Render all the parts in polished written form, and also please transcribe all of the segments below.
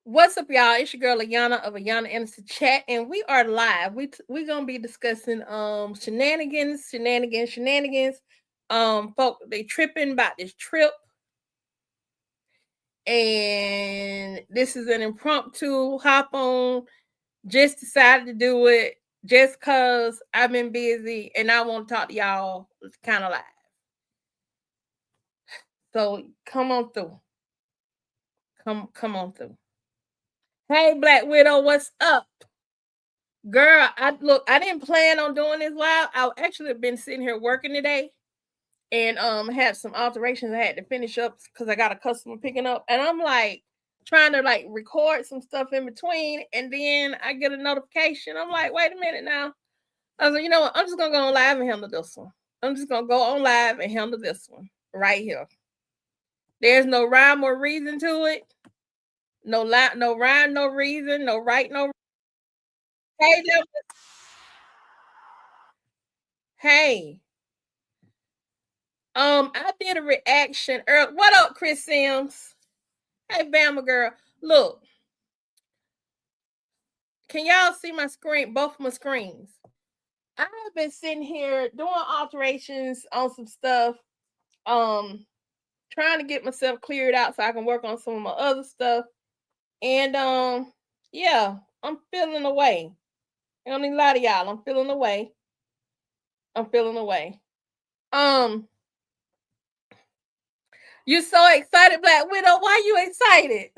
What's up, y'all? It's your girl Ayana of Ayana Innocent Chat, and we are live. We're gonna be discussing shenanigans. Folk they tripping about this trip, and this is an impromptu hop on. Just decided to do it just cause I've been busy and I want to talk to y'all. It's kind of live, so come on through. Come on through. Hey, Black Widow, what's up? Girl, I didn't plan on doing this live. I actually have been sitting here working today and had some alterations I had to finish up because I got a customer picking up. And I'm like trying to like record some stuff in between, and then I get a notification. I'm like, wait a minute now. I was like, you know what? I'm just gonna go on live and handle this one. I'm just gonna go on live and handle this one right here. There's no rhyme or reason to it. No rhyme, no reason, no right, no. Hey, I did a reaction earlier. What up, Chris Sims? Hey, Bama girl. Look, can y'all see my screen? Both of my screens. I've been sitting here doing alterations on some stuff. Trying to get myself cleared out so I can work on some of my other stuff. And yeah, I'm feeling away. I don't need a lot of y'all. I'm feeling away. You so excited, Black Widow. Why you excited?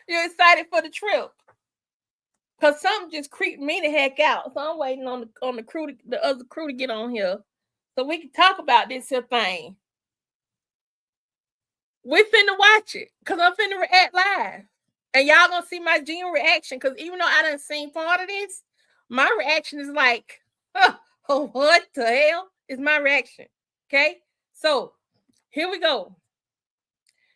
You're excited for the trip. Cause something just creeped me the heck out. So I'm waiting on the crew, the other crew to get on here, so we can talk about this here thing. We finna watch it, cause I'm finna react live, and y'all gonna see my genuine reaction. Cause even though I done seen part of this, my reaction is like, oh, what the hell is my reaction? Okay, so here we go.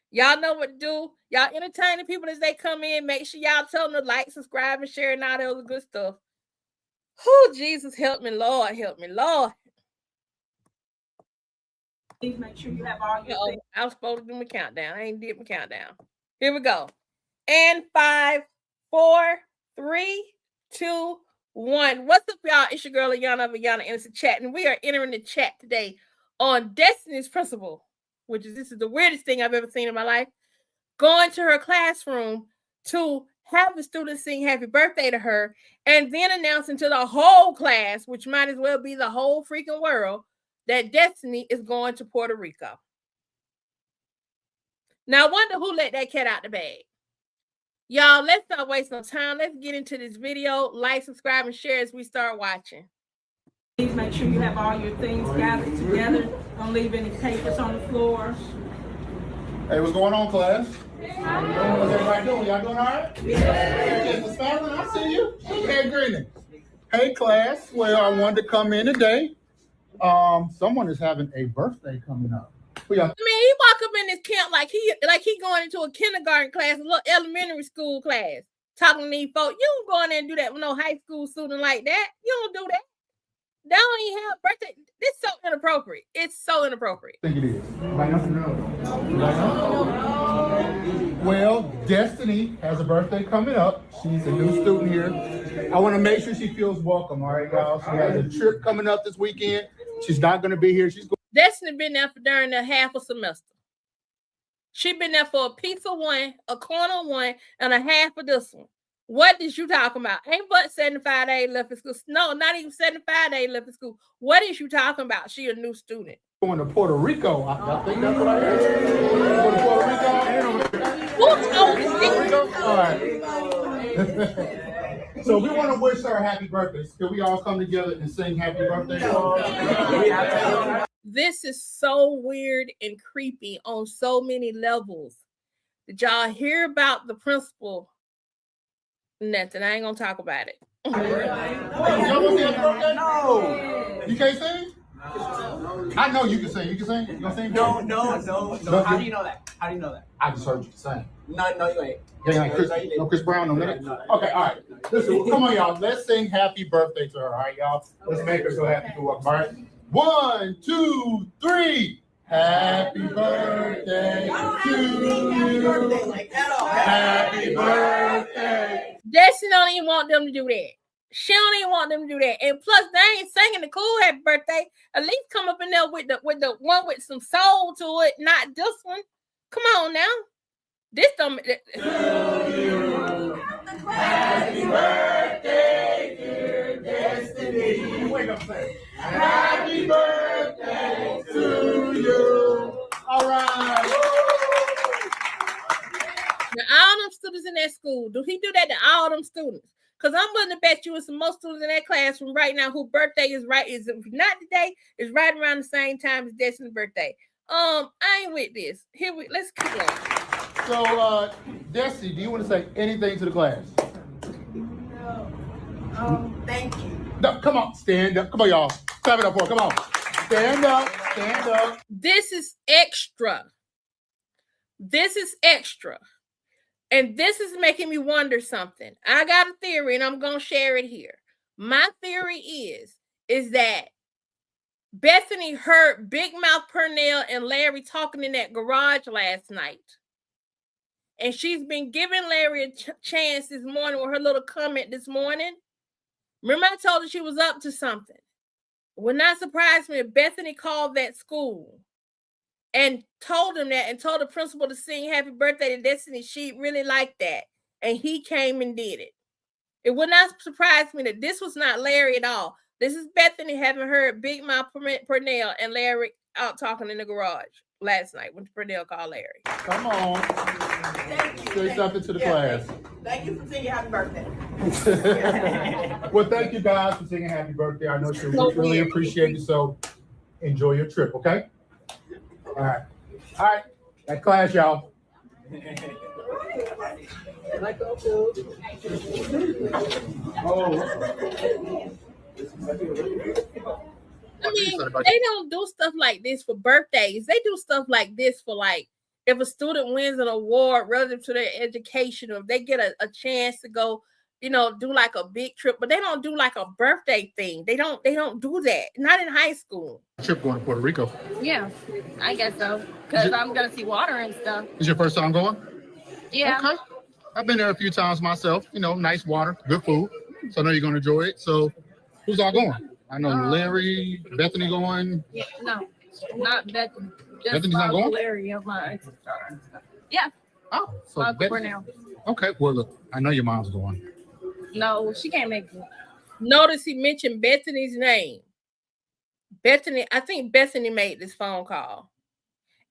Y'all know what to do. Y'all entertain the people as they come in. Make sure y'all tell them to like, subscribe, and share, and all that other good stuff. Oh, Jesus, help me, Lord. Help me, Lord. Please make sure you have all your things. I was supposed to do my countdown. I ain't did my countdown. Here we go. And 5, 4, 3, 2, 1. What's up, y'all? It's your girl, Ayana of Ayana Innocent Chat, and we are entering the chat today on Destiny's Principle, which is, this is the weirdest thing I've ever seen in my life. Going to her classroom to have the students sing happy birthday to her, and then announcing to the whole class, which might as well be the whole freaking world, that Destiny is going to Puerto Rico. Now, I wonder who let that cat out the bag. Y'all, let's not waste no time. Let's get into this video. Like, subscribe, and share as we start watching. Please make sure you have all your things gathered together. Don't leave any papers on the floor. Hey, what's going on, class? What's everybody doing? Y'all doing all right? Yeah. Mr. Fallon, I see you. Okay, greetings. Hey, class. Well, I wanted to come in today. Someone is having a birthday coming up. I mean, he walk up in this camp like he going into a kindergarten class, a little elementary school class, talking to these folks. You don't go in there and do that with no high school student like that. You don't do that. They don't even have birthday. It's so inappropriate. It's so inappropriate. I think it is. Well, Destiny has a birthday coming up. She's a new student here. I want to make sure she feels welcome. All right, y'all. She has a trip coming up this weekend. She's not going to be here. Destiny been there for during the half a semester. She been there for a piece of one, a corner of one, and a half of this one. What did you talking about? Ain't but 75 days left in school. No, not even 75 days left in school. What is you talking about? She a new student. Going to Puerto Rico. I think that's what I heard. Going to Puerto Rico. Puerto Rico? All right. So we want to wish her a happy birthday. Can we all come together and sing happy birthday? This is so weird and creepy on so many levels. Did y'all hear about the principal? Nothing. I ain't gonna talk about it. No. You can't sing? I know you can sing. You can sing? You gonna sing? No. How do you know that? I just heard you sing. No, you ain't. No Chris Brown, no minute. Okay, all right. Listen, come on, y'all. Let's sing happy birthday to her, all right, y'all? Let's make her so happy to work, all right? 1, 2, 3. Happy birthday to Happy birthday. Destiny don't even want them to do that. She don't even want them to do that. And plus, they ain't singing the cool happy birthday. At least come up in there with the one with some soul to it, not this one. Come on now. This don't. Happy birthday, dear Destiny. Wait up, say. Happy birthday to you. All right. Now, all them students in that school, do he do that to all them students? Because I'm willing to bet you with some more students in that classroom right now whose birthday is right, is not today, is right around the same time as Destiny's birthday. I ain't with this. Let's keep going. So, Destiny, do you want to say anything to the class? No. Thank you. No, come on, stand up. Come on, y'all. Clap it up for her. Come on. Stand up. Stand up. This is extra. This is extra. And this is making me wonder something. I got a theory and I'm going to share it here. My theory is that Bethany heard Big Mouth Purnell and Larry talking in that garage last night. And she's been giving Larry a chance this morning with her little comment this morning. Remember I told her she was up to something. It would not surprise me if Bethany called that school and told him that and told the principal to sing happy birthday to Destiny. She really liked that. And he came and did it. It would not surprise me that this was not Larry at all. This is Bethany having heard Big Mouth Purnell and Larry out talking in the garage last night when Purnell called Larry. Come on. Thank you. Say something to the class. Thank you for singing happy birthday. Well, thank you guys for singing happy birthday. I know you really appreciate it. So enjoy your trip, okay? All right. All right. That class, y'all. I mean, they don't do stuff like this for birthdays. They do stuff like this for like if a student wins an award relative to their education, or if they get a chance to go, do like a big trip, but they don't do like a birthday thing. They don't do that. Not in high school. Trip going to Puerto Rico. Yeah, I guess so. Because I'm going to see water and stuff. Is your first time going? Yeah. Okay. I've been there a few times myself. Nice water, good food. So I know you're going to enjoy it. So who's all going? I know Larry, Bethany going. Yeah, no, not Bethany. Just Bethany's not going? Larry of my Yeah. Oh, so Cornell. Okay, well, look, I know your mom's going. No, she can't make it. Notice he mentioned Bethany's name. Bethany, I think Bethany made this phone call.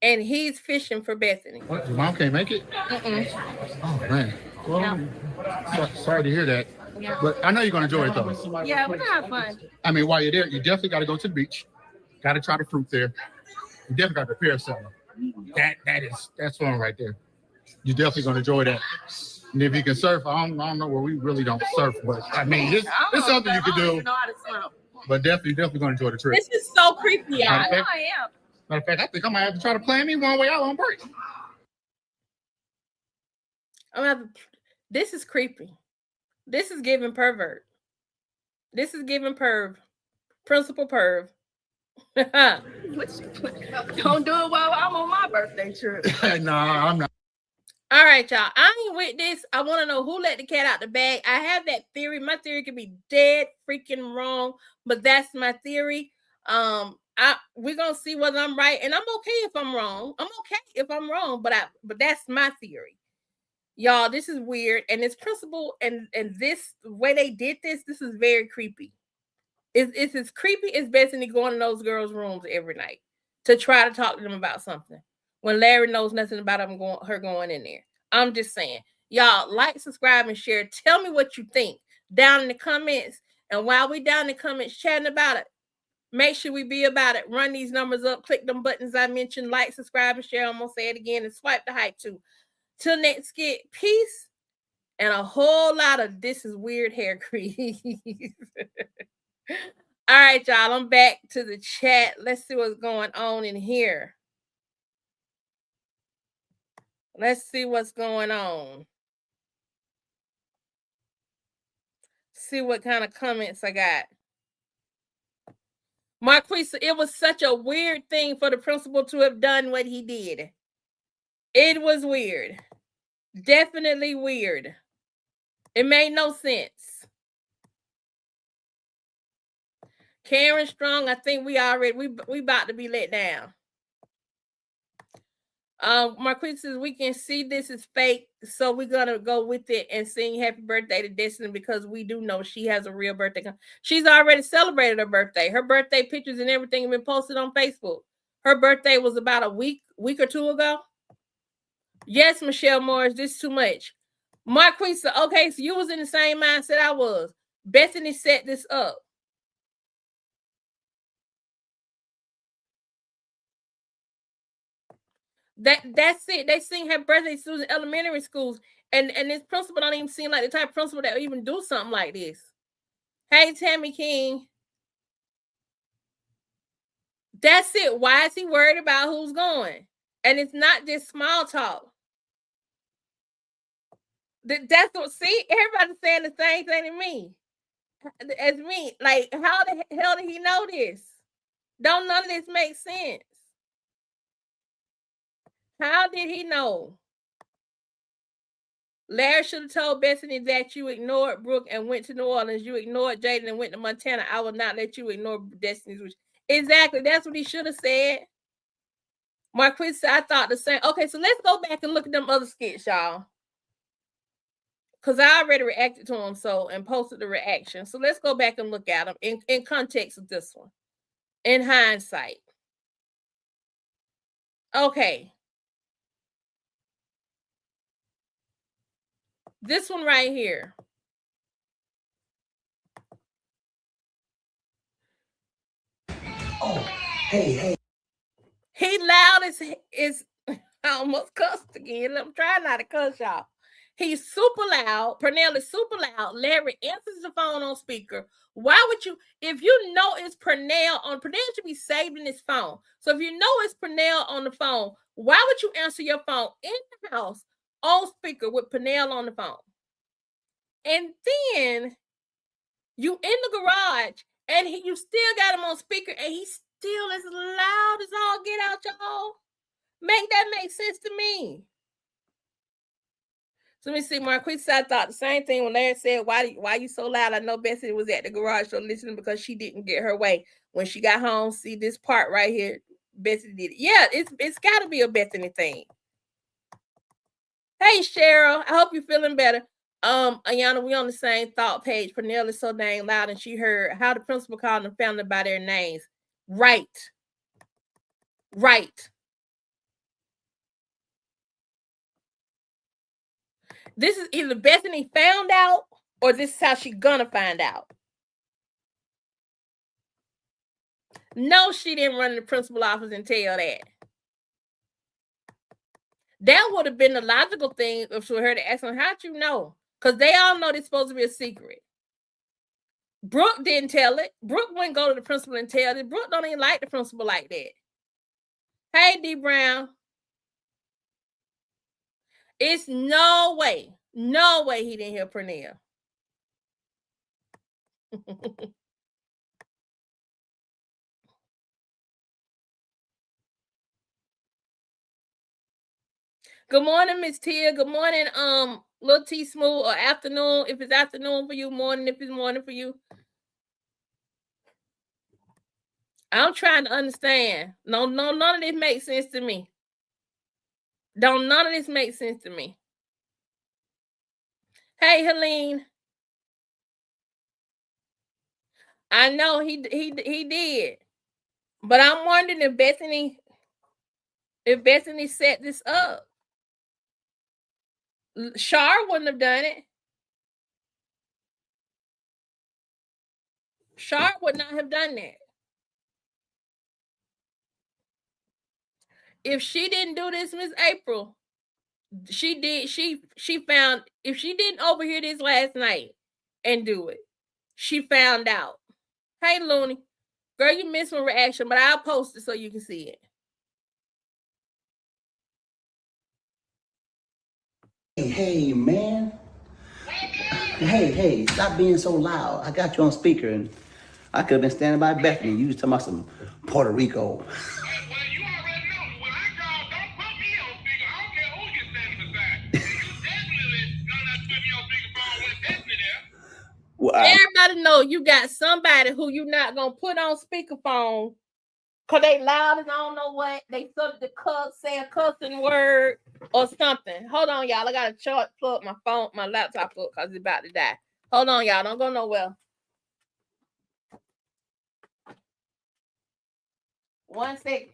And he's fishing for Bethany. What? Your mom can't make it? Oh, man. Well, sorry to hear that. Yeah. But I know you're going to enjoy it, though. Yeah, we're going to have fun. I mean, while you're there, you definitely got to go to the beach. Got to try the fruit there. You definitely got to prepare something. That's fun right there. You're definitely going to enjoy that. And if you can surf, I don't know where we really don't surf, but I mean, it's something you can do. I don't even know how to swim. But definitely going to enjoy the trip. This is so creepy, y'all. I know I am. Matter of fact, I think I might have to try to plan me one way out on break. This is creepy. This is giving pervert. This is giving perv. Principal perv. Don't do it while I'm on my birthday trip. No, I'm not. All right, y'all. I ain't with this. I want to know who let the cat out the bag. I have that theory. My theory could be dead freaking wrong, but that's my theory. We're gonna see whether I'm right, and I'm okay if I'm wrong. I'm okay if I'm wrong, but that's my theory. Y'all, this is weird, and this principal and this way they did this is very creepy. It's as creepy as Bethany going in those girls' rooms every night to try to talk to them about something when Larry knows nothing about her going in there. I'm just saying, y'all, like, subscribe, and share. Tell me what you think down in the comments, and while we down in the comments chatting about it, make sure we be about it. Run these numbers up, click them buttons I mentioned, like, subscribe, and share. I'm gonna say it again, and swipe the hype too. Till next skit, peace, and a whole lot of this is weird hair grease. All right, y'all, I'm back to the chat. Let's see what's going on in here. Let's see what's going on. See what kind of comments I got. Marquisa, it was such a weird thing for the principal to have done what he did. It was weird. Definitely weird. It made no sense. Karen Strong, I think we about to be let down. Marquise says we can see this is fake, so we're gonna go with it and sing happy birthday to Destiny because we do know she has a real birthday. She's already celebrated her birthday. Her birthday pictures and everything have been posted on Facebook. Her birthday was about a week or two ago. Yes, Michelle Morris, this is too much. Marquise, okay, so you was in the same mindset I was. Bethany set this up. That's it. They sing happy birthday to in elementary schools, and this principal don't even seem like the type of principal that would even do something like this. Hey, Tammy King. That's it. Why is he worried about who's going? And it's not just small talk. That's what. See, everybody's saying the same thing to me as me. Like, how the hell did he know this? Don't none of this make sense. How did he know? Larry should have told Bethany that you ignored Brooke and went to New Orleans. You ignored Jaden and went to Montana. I will not let you ignore Destiny's wish. Exactly. That's what he should have said. Marquise said, I thought the same. Okay, so let's go back and look at them other skits, y'all. Because I already reacted to them and posted the reaction. So let's go back and look at them in context of this one. In hindsight. Okay. This one right here. Oh, hey. He loud as I almost cussed again. I'm trying not to cuss, y'all. He's super loud. Pernell is super loud. Larry answers the phone on speaker. Why would you, if you know it's Pernell should be saved in his phone. So if you know it's Pernell on the phone, why would you answer your phone in the house on speaker with Pernell on the phone? And then you in the garage and you still got him on speaker and he's still as loud as all get out, y'all. Make that make sense to me. So let me see. Marquise said, I thought the same thing when Larry said, why you so loud? I know Bethany was at the garage door listening because she didn't get her way. When she got home, see this part right here, Bethany did it. Yeah, it's got to be a Bethany thing. Hey, Cheryl. I hope you're feeling better. Ayana, we on the same thought page. Pernell is so dang loud and she heard how the principal called the family by their names. Right. This is either Bethany found out or this is how she gonna find out. No, she didn't run to the principal office and tell that. That would have been the logical thing for her to ask them, how'd you know? Because they all know it's supposed to be a secret. Brooke didn't tell it. Brooke wouldn't go to the principal and tell it. Brooke don't even like the principal like that. Hey, D. Brown. It's no way he didn't hear Pernell. Good morning, Miss Tia. Good morning, Little T Smooth, or afternoon. If it's afternoon for you, morning if it's morning for you. I'm trying to understand. No, none of this makes sense to me. None of this makes sense to me. Hey, Helene. I know he did. But I'm wondering if Bethany set this up. Shar wouldn't have done it. Shar would not have done that. If she didn't do this, Miss April, she did. She found, if she didn't overhear this last night and do it, she found out. Hey, Looney. Girl, you missed my reaction, but I'll post it so you can see it. Hey, man. Hey, stop being so loud. I got you on speaker, and I could have been standing by Bethany. You was talking about some Puerto Rico. Well, you already know. When I call, don't put me on speaker. I don't care know you got somebody who you're not gonna put on speakerphone because they loud and I don't know what. They sort of say a cussing word or something. Hold on, y'all. I gotta plug my laptop up because it's about to die. Hold on, y'all. Don't go nowhere. 1 second.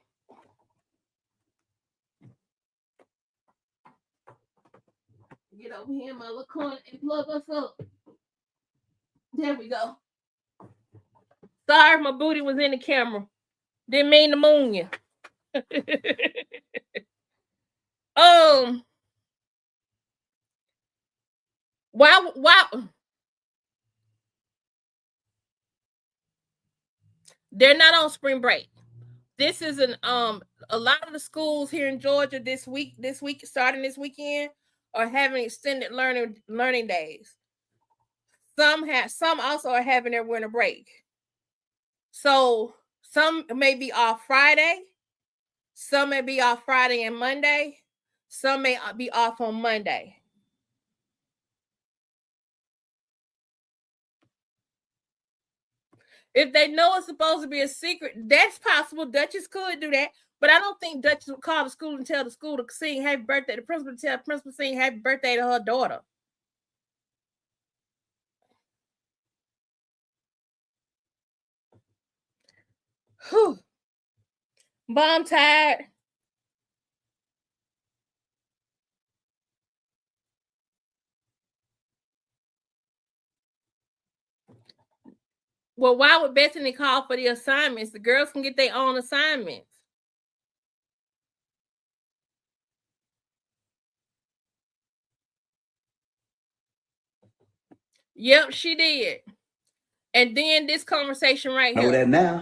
Get over here in my little corner and plug us up. There we go. Sorry, my booty was in the camera. Didn't mean to moon you. Wow. They're not on spring break. This is a lot of the schools here in Georgia this week starting this weekend are having extended learning days. Some also are having their winter break. So some may be off Friday, some may be off Friday and Monday, some may be off on Monday. If they know it's supposed to be a secret, that's possible. Duchess could do that. But I don't think Duchess would call the school and tell the school to sing happy birthday. The principal tell the principal sing happy birthday to her daughter. Whew. But I'm tired. Well, why would Bethany call for the assignments? The girls can get their own assignments. Yep, she did. And then this conversation right here. Know that now. Yeah,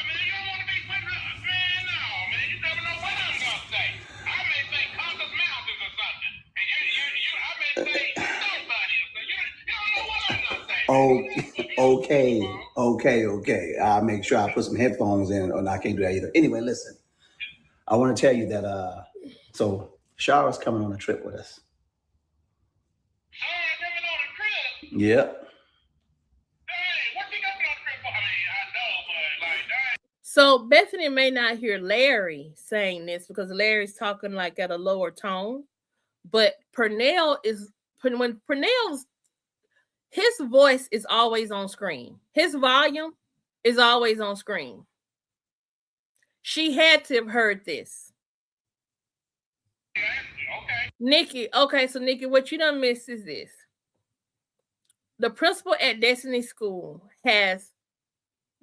man, you don't want to be putting up. Man, no, man, you never know what I'm going to say. I may say Congress Mountains or something. And I may say somebody. You don't know what I'm going to say. Okay. I'll make sure I put some headphones in, or I can't do that either. Anyway, listen. I want to tell you that so Shara's coming on a trip with us. Shara coming on a trip? Yep. So Bethany may not hear Larry saying this because Larry's talking like at a lower tone, but when Pernell's his voice is always on screen. His volume is always on screen. She had to have heard this. Okay. Nikki, so Nikki, what you done missed is this. The principal at Destiny School has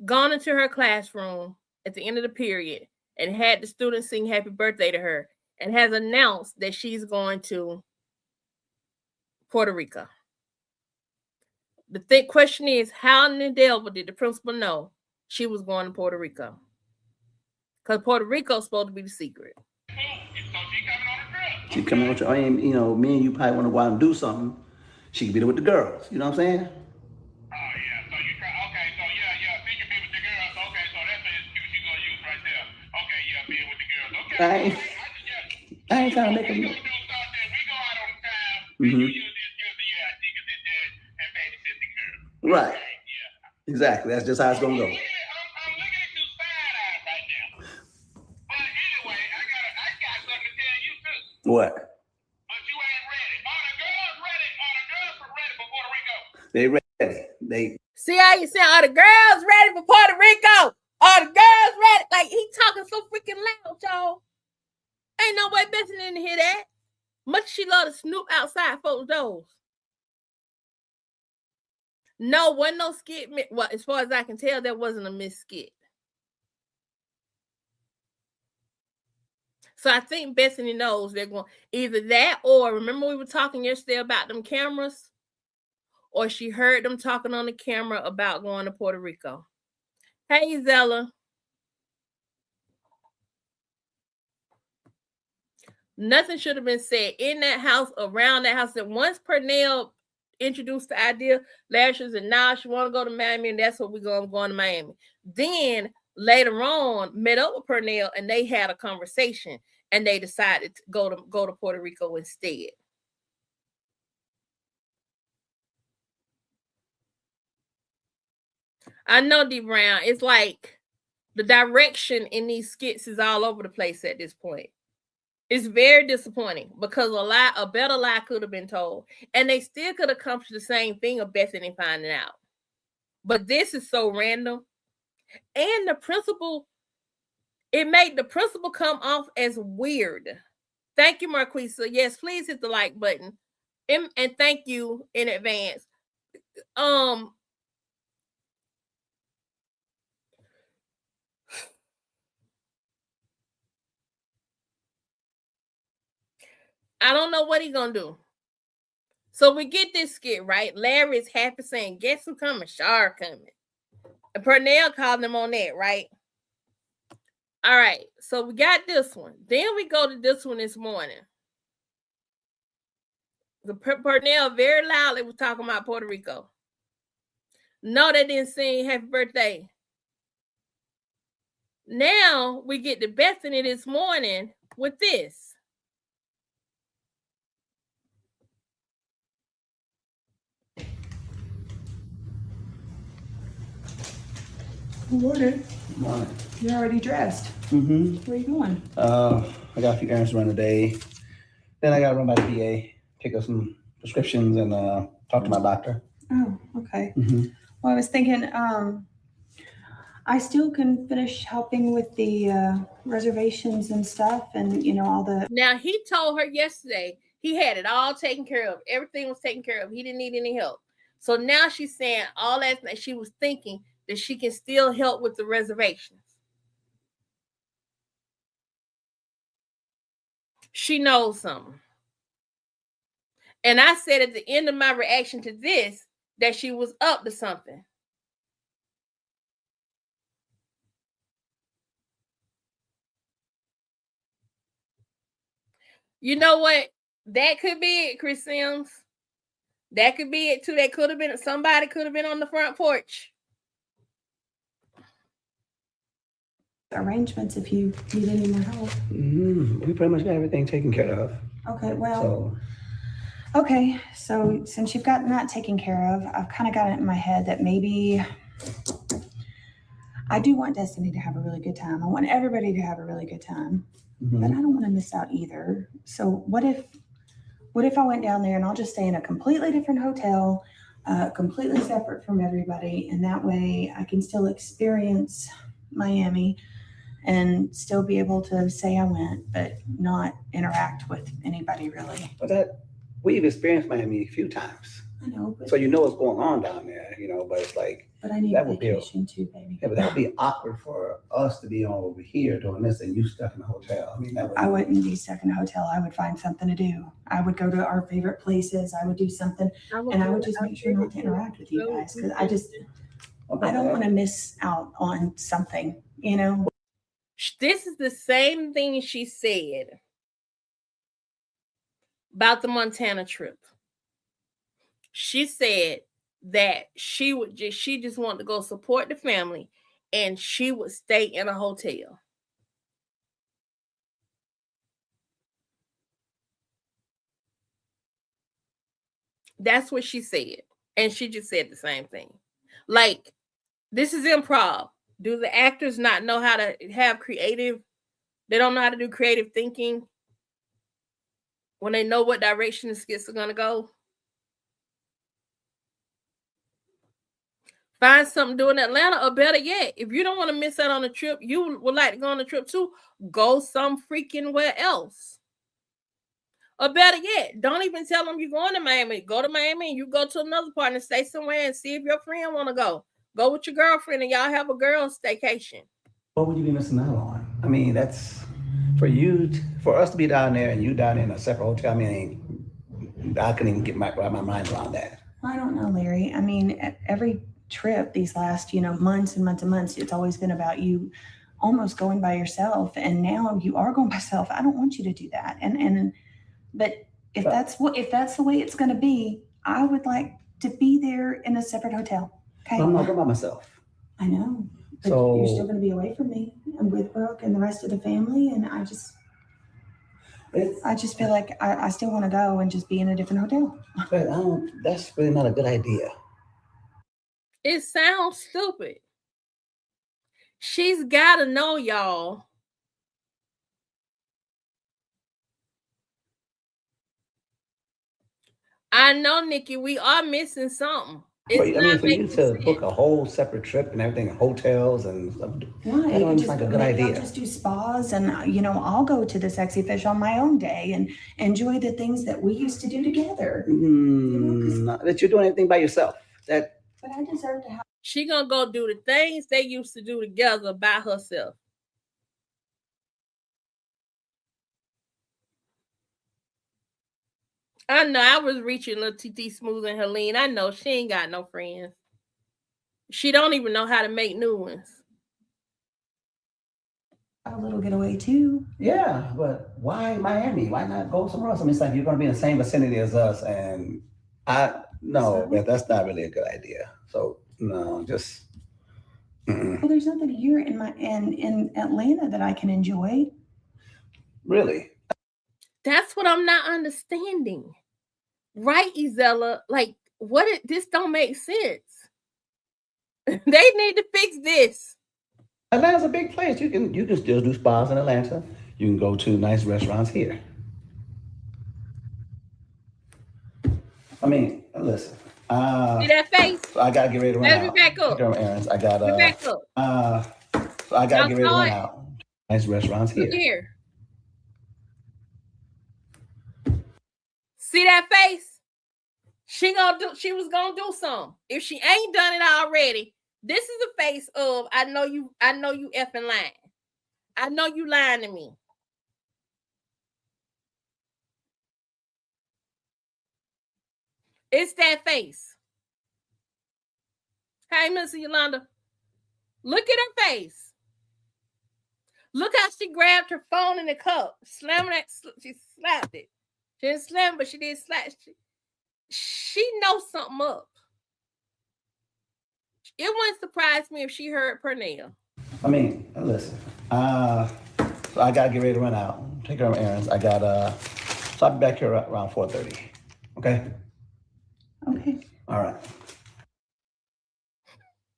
gone into her classroom at the end of the period and had the students sing happy birthday to her and has announced that she's going to Puerto Rico. The question is, how in the devil did the principal know she was going to Puerto Rico? Because Puerto Rico is supposed to be the secret. So she coming on a trip. She coming on a trip. I mean, me and you probably want to go out and do something. She could be there with the girls. You know what I'm saying? Oh, yeah. So you try. Okay. So, yeah. So you can be with the girls. Okay. So that's the excuse you're going to use right there. Okay. Yeah. Being with the girls. Okay. I ain't trying to make them. We go out on time. Mm-hmm. You use the excuse that, yeah, she can sit there and babysit the girls. Right. Okay, yeah. Exactly. That's just how it's going to go. I'm looking at you side-eyed right now. But anyway, I got something to tell you, too. What? But you ain't ready. Are the girls ready? Are the girls ready for Puerto Rico? They ready. See how you say, are the girls ready for Puerto Rico? Are the girls ready? Like, he talking so freaking loud, y'all. Ain't no way Bethany didn't hear that. Much she love to snoop outside folks' doors. No, wasn't no skit. Well, as far as I can tell, there wasn't a miss skit. So I think Bethany knows they're going either that, or remember we were talking yesterday about them cameras, or she heard them talking on the camera about going to Puerto Rico. Hey, Zella. Nothing should have been said in that house, around that house. That once Pernell introduced the idea, Lasher said, "Nah, she want to go to Miami, and that's what we're going to Miami." Then later on, met up with Pernell, and they had a conversation, and they decided to go to Puerto Rico instead. I know, D Brown. It's like the direction in these skits is all over the place at this point. It's very disappointing because a better lie could have been told, and they still could have accomplished the same thing of Bethany finding out. But this is so random, and the principal, it made the principal come off as weird. Thank you, Marquisa. Yes, please hit the like button, and thank you in advance. I don't know what he's gonna do. So we get this skit, right? Larry is happy saying, guess who coming? Shar coming. And Purnell called him on that, right? All right, so we got this one. Then we go to this one this morning. The Purnell very loudly was talking about Puerto Rico. No, they didn't sing happy birthday. Now we get to Bethany this morning with this. Good morning. Good morning. You're already dressed. Mm-hmm. Where are you going? I got a few errands to run today. Then I got to run by the VA, pick up some prescriptions, and talk to my doctor. Oh, okay. Mm-hmm. Well, I was thinking, I still can finish helping with the reservations and stuff, and all the. Now he told her yesterday he had it all taken care of. Everything was taken care of. He didn't need any help. So now she's saying all that she was thinking that she can still help with the reservations. She knows something. And I said at the end of my reaction to this that she was up to something. You know what? That could be it, Chris Sims. That could be it too. That could have been somebody could have been on the front porch. Arrangements if you need any more help. Mm-hmm. We pretty much got everything taken care of. Okay, well. Okay, so since you've gotten that taken care of, I've kind of got it in my head that maybe I do want Destiny to have a really good time. I want everybody to have a really good time, but I don't want to miss out either. So what if I went down there and I'll just stay in a completely different hotel, completely separate from everybody, and that way I can still experience Miami and still be able to say I went, but not interact with anybody really. But we've experienced Miami a few times. I know, but so you know what's going on down there, but it's like. But I need vacation too, baby. Yeah, but that would be awkward for us to be over here doing this and you stuck in a hotel. I mean, I wouldn't be stuck in a hotel. I would find something to do. I would go to our favorite places. I would do something, and I would just make sure not to interact with you guys because I don't want to miss out on something, This is the same thing she said about the Montana trip. She said that she just wanted to go support the family and she would stay in a hotel. That's what she said. And she just said the same thing. Like, this is improv. Do the actors not know how to have creative? They don't know how to do creative thinking when they know what direction the skits are going to go? Find something to do in Atlanta, or better yet, if you don't want to miss out on a trip, you would like to go on a trip too, go some freaking where else. Or better yet, don't even tell them you're going to Miami. Go to Miami and you go to another part and stay somewhere and see if your friend want to go. Go with your girlfriend and y'all have a girls' staycation. What would you be missing out on? I mean, that's for us to be down there and you down in a separate hotel. I mean, I couldn't even get my mind around that. I don't know, Larry. I mean, every trip these last, months and months and months, it's always been about you almost going by yourself. And now you are going by yourself. I don't want you to do that. But if that's the way it's going to be, I would like to be there in a separate hotel. Okay. I'm not going by myself. I know. But So you're still going to be away from me and with Brooke and the rest of the family. And I just feel like I still want to go and just be in a different hotel. But that's really not a good idea. It sounds stupid. She's got to know, y'all. I know, Nikki, we are missing something. I mean, for you to book a whole separate trip and everything, hotels and stuff, Why? that seems like a good maybe idea. I'll just do spas and, I'll go to the Sexy Fish on my own day and enjoy the things that we used to do together. That you're doing anything by yourself. But I deserve to have. She gonna go do the things they used to do together by herself. I know I was reaching little TT Smooth and Helene. I know she ain't got no friends. She don't even know how to make new ones. A little getaway too. Yeah, but why Miami? Why not go somewhere else? I mean, it's like you're going to be in the same vicinity as us, and Beth, that's not really a good idea. So no, just. Well, there's nothing here in Atlanta that I can enjoy. Really? That's what I'm not understanding. Right, Izella? Like, this don't make sense. They need to fix this. Atlanta's a big place. You can still do spas in Atlanta. You can go to nice restaurants here. I mean, listen. See that face? I gotta get ready to run Let out. me back up. Errands. I got back up. I gotta get ready to run out. Nice restaurants here. Look here. See that face? She was gonna do something. If she ain't done it already, this is the face of I know you effing lying. I know you lying to me. It's that face. Hey, Miss Yolanda. Look at her face. Look how she grabbed her phone in the cup, slamming it. She slapped it. She didn't slam, but she did slap. She knows something up. It wouldn't surprise me if she heard Pernell. I mean, listen. So I gotta get ready to run out. Take care of errands. So I'll be back here around 4:30. Okay? Okay. All right.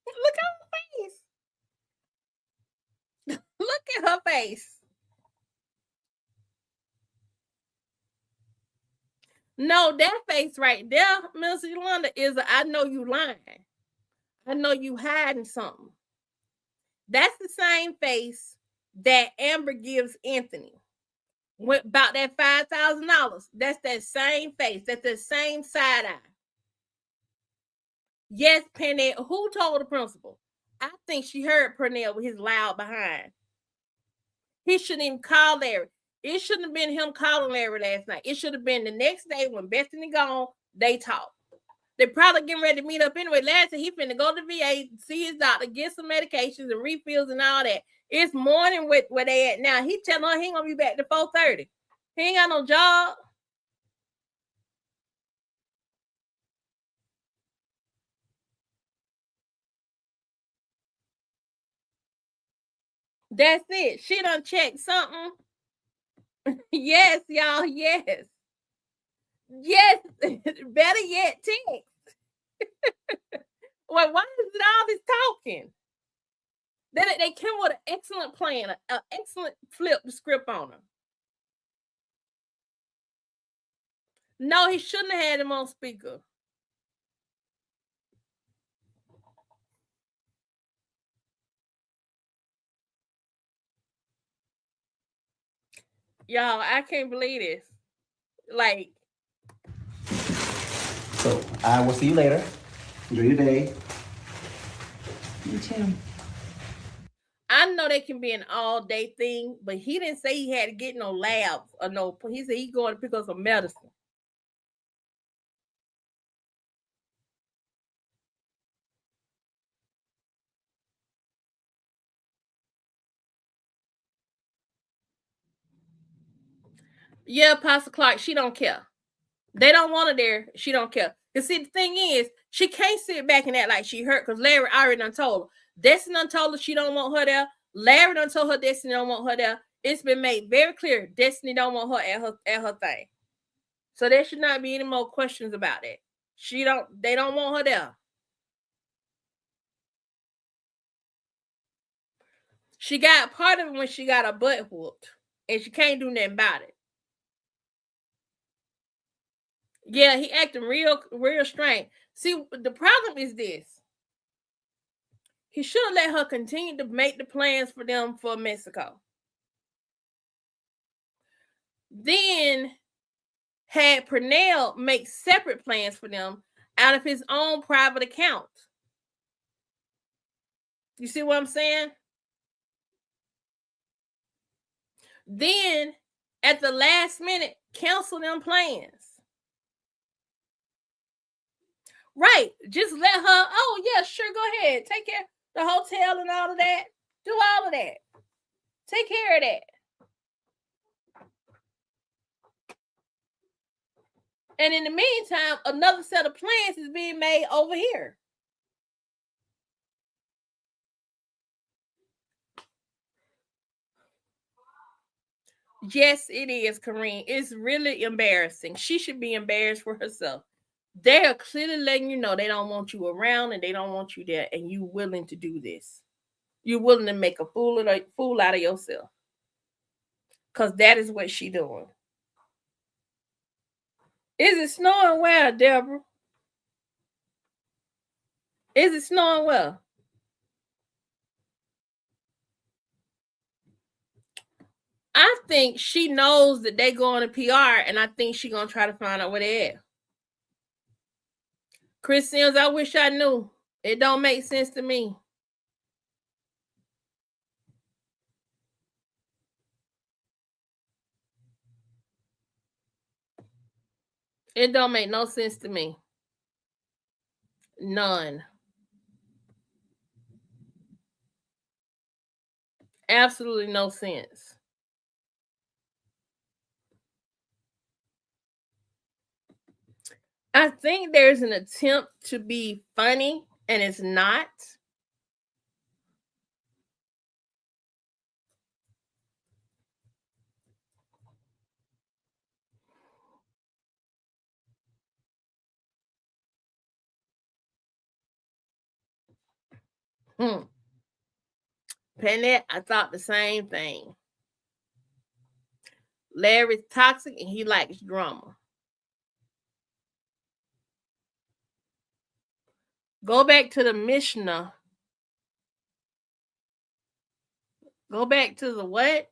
Look at her face. Look at her face. No, that face right there, Miss Yolanda, is I know you lying. I know you hiding something. That's the same face that Amber gives Anthony. About that $5,000. That's that same face. That's the same side eye. Yes, Pernell. Who told the principal? I think she heard Pernell with his loud behind. He shouldn't even call Larry. It shouldn't have been him calling Larry last night. It should have been the next day when Bethany gone, they talk. They're probably getting ready to meet up anyway. Larry said he finna go to VA, see his doctor, get some medications and refills and all that. It's morning where they at now. He telling her he ain't gonna be back to 4:30. He ain't got no job. That's it. She done checked something. Yes, y'all. Yes. Yes. Better yet, text. Well, why is it all this talking? They came with an excellent plan, an excellent flip the script on him. No, he shouldn't have had him on speaker. Y'all, I can't believe this. Like. So I will see you later. Enjoy your day. You too. I know they can be an all-day thing, but he didn't say he had to get no labs or no. He said he's going to pick up some medicine. Yeah, Pastor Clark, she don't care. They don't want her there. She don't care. Because see, the thing is, she can't sit back and act like she hurt because Larry already done told her. Destiny done told her she don't want her there. Larry done told her Destiny don't want her there. It's been made very clear Destiny don't want her at her thing. So there should not be any more questions about it. They don't want her there. She got part of it when she got her butt whooped, and she can't do nothing about it. Yeah, he acting real strange. See, the problem is this. He should have let her continue to make the plans for them for Mexico. Then had Pernell make separate plans for them out of his own private account. You see what I'm saying? Then at the last minute, cancel them plans. Right. Just let her, oh yeah, sure, go ahead. Take care of the hotel and all of that. Do all of that. Take care of that. And in the meantime, another set of plans is being made over here. Yes, it is, Kareem. It's really embarrassing. She should be embarrassed for herself. They are clearly letting you know they don't want you around and they don't want you there, and you're willing to do this. You're willing to make a fool out of yourself. Because that is what she's doing. Is it snowing well, Deborah? Is it snowing well? I think she knows that they going to PR, and I think she's going to try to find out where they at. Chris Sims, I wish I knew. It don't make sense to me. It don't make no sense to me. None. Absolutely no sense. I think there's an attempt to be funny, and it's not. Penny, I thought the same thing. Larry's toxic and he likes drama. Go back to the Mishnah. Go back to the what?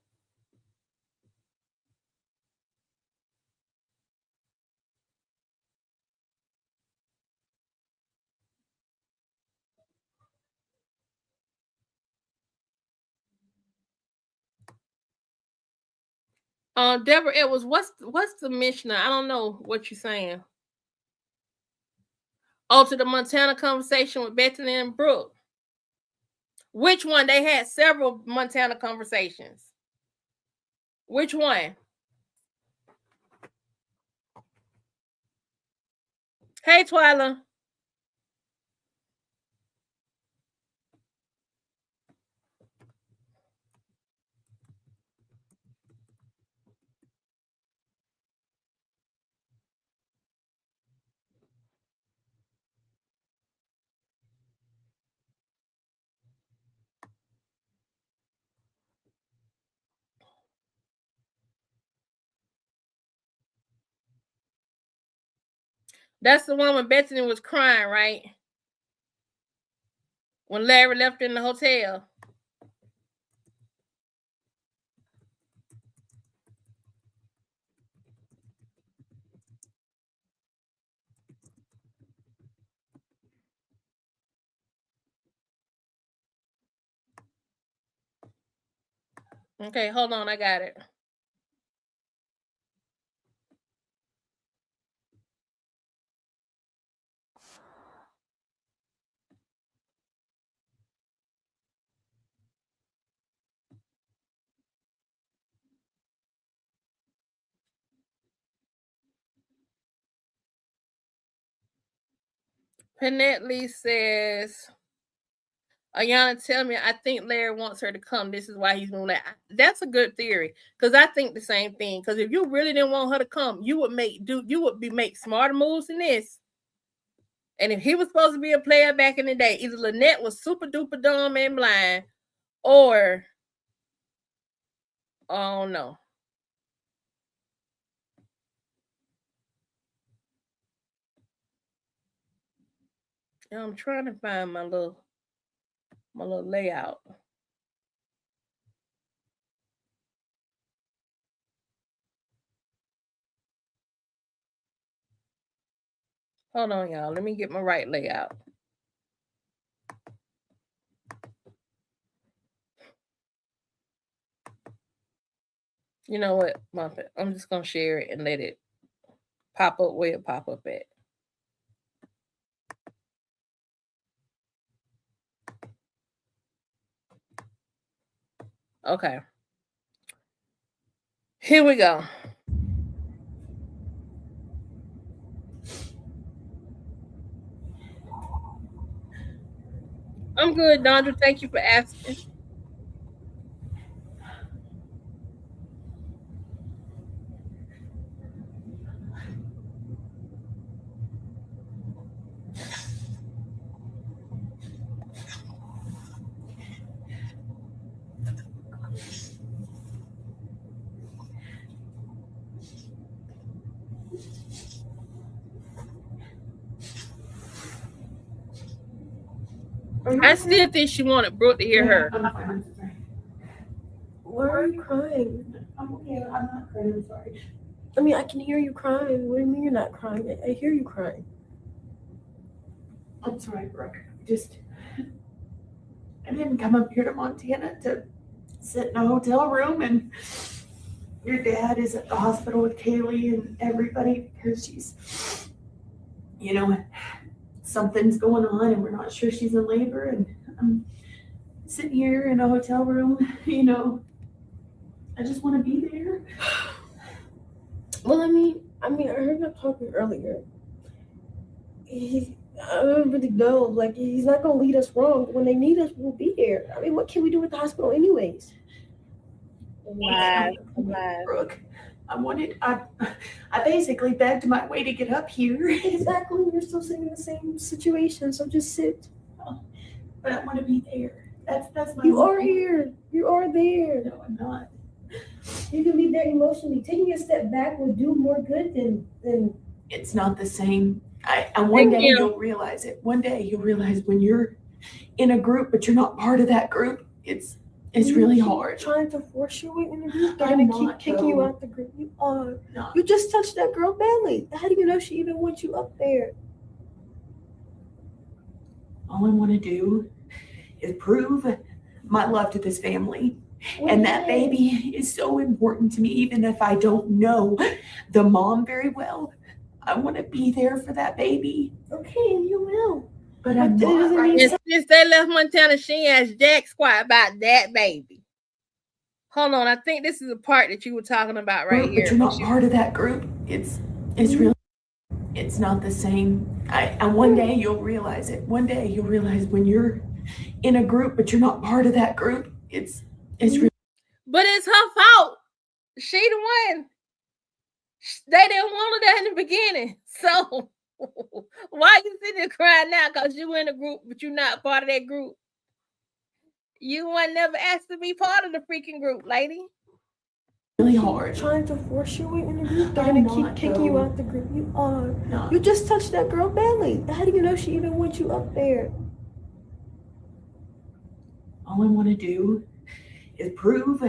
Deborah Edwards, what's the Mishnah? I don't know what you're saying. Oh, to the Montana conversation with Bethany and Brooke. Which one? They had several Montana conversations. Which one? Hey, Twyla. That's the one when Bethany was crying, right? When Larry left her in the hotel. Okay, hold on. I got it. Penetley says, Ayana, tell me, I think Larry wants her to come. This is why he's doing that. That's a good theory, because I think the same thing. Because if you really didn't want her to come, you would make smarter moves than this. And if he was supposed to be a player back in the day, either Lynette was super duper dumb and blind, or Oh no. I'm trying to find my little layout. Hold on, y'all. Let me get my right layout. You know what, Muppet? I'm just gonna share it and let it pop up where it pop up at. Okay. Here we go. I'm good, Dondra. Thank you for asking. I still think she wanted Brooke to hear her. Why are you crying? I'm okay. I'm not crying. I'm sorry. I mean, I can hear you crying. What do you mean you're not crying? I hear you crying. I'm sorry, Brooke. I didn't come up here to Montana to sit in a hotel room and your dad is at the hospital with Kaylee and everybody because she's, something's going on and we're not sure she's in labor, and I'm sitting here in a hotel room, I just want to be there. Well, I mean, I heard him talking earlier. I don't really know. Like, he's not gonna lead us wrong. When they need us, we'll be there. I mean, what can we do at the hospital, anyways? Brooke, I basically begged my way to get up here. Exactly. We're still sitting in the same situation, so just sit. But I want to be there. That's my. You are here. You are there. No, I'm not. You can be there emotionally. Taking a step back will do more good than. It's not the same. And one day you'll realize it. One day you'll realize when you're in a group, but you're not part of that group. It's really hard. Trying to force your way in the group. They're gonna keep kicking you out the group. You are. No. You just touched that girl belly. How do you know she even wants you up there? All I want to do is prove my love to this family. And that baby is so important to me, even if I don't know the mom very well. I want to be there for that baby. Okay, and you will. But I'm not right now. Since they left Montana, she asked Jack Squat about that baby. Hold on, I think this is the part that you were talking about right here. But you're not part of that group. It's really, it's not the same. And one day you'll realize it. One day you'll realize when you're in a group, but you're not part of that group. It's really. But it's her fault. She the one. They didn't want her there in the beginning. So why you sitting there crying now? Because you in a group, but you're not part of that group. You weren't never asked to be part of the freaking group, lady. Really hard. Trying to force your way in the group. They're gonna keep kicking you out the group. You are. No. You just touched that girl belly. How do you know she even wants you up there? All I want to do is prove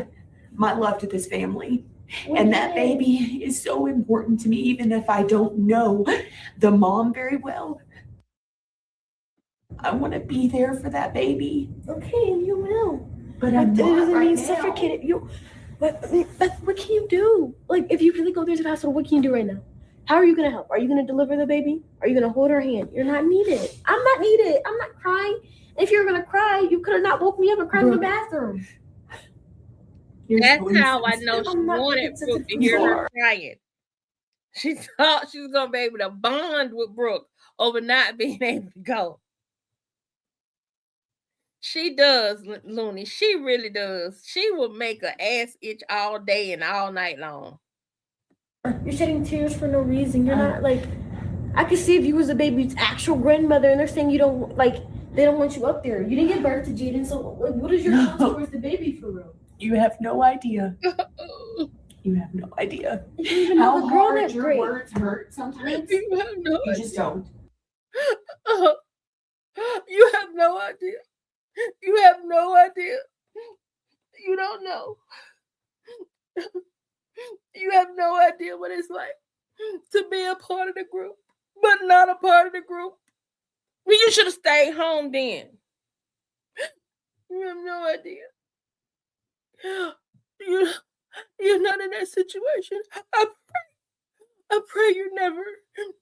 my love to this family. And that baby is so important to me, even if I don't know the mom very well. I want to be there for that baby. Okay, and you will. But I'm not right now. Suffocated. What can you do? Like, if you really go there to the hospital, what can you do right now? How are you going to help? Are you going to deliver the baby? Are you going to hold her hand? You're not needed. I'm not needed. I'm not crying. If you're going to cry, you could have not woke me up and cried in the bathroom. That's how I know she wanted Brooke to hear her crying. She thought she was going to be able to bond with Brooke over not being able to go. She does, Looney. She really does. She will make her ass itch all day and all night long. You're shedding tears for no reason. You're not like, I could see if you was the baby's actual grandmother and they're saying you don't, like, they don't want you up there. You didn't give birth to Jaden, so like, what is your response towards the baby for real? You have no idea. You have no idea How how the girl hard that's your great. words hurt sometimes. You have no You just don't. You have no idea. You have no idea. You don't know. You have no idea what it's like to be a part of the group, but not a part of the group. Well, you should have stayed home then. You have no idea. You're not in that situation. I pray you're never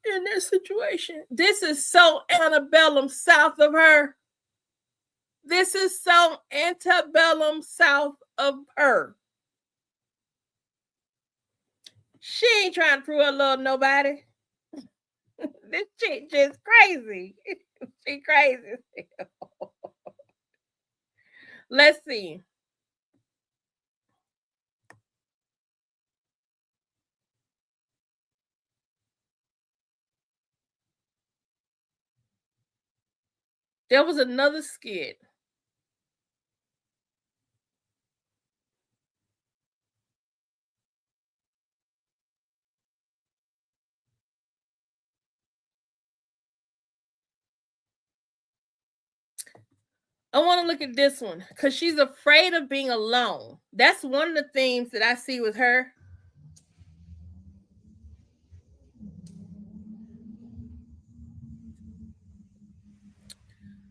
in that situation. This is so antebellum south of her. This is so antebellum south of her. She ain't trying to prove her love nobody. This chick just crazy. She crazy. Let's see. There was another skit. I want to look at this one because she's afraid of being alone. That's one of the themes that I see with her.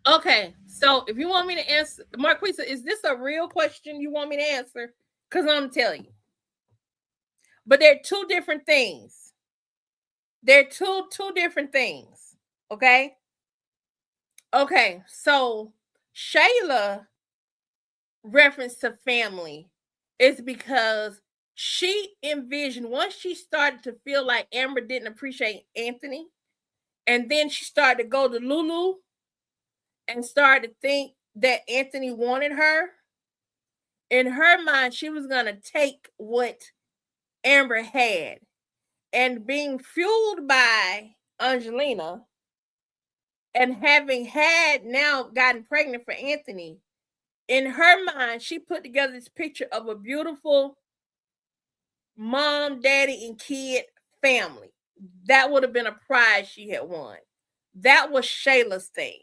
Okay, so if you want me to answer, Marquisa, is this a real question you want me to answer? Because I'm telling you. But they're two different things. They're two different things. Okay? Okay, so Shayla reference to family is because she envisioned, once she started to feel like Amber didn't appreciate Anthony, and then she started to go to Lulu and started to think that Anthony wanted her. In her mind, she was going to take what Amber had, and being fueled by Angelina and having had now gotten pregnant for Anthony, in her mind, she put together this picture of a beautiful mom, daddy, and kid family. That would have been a prize she had won. That was Shayla's thing.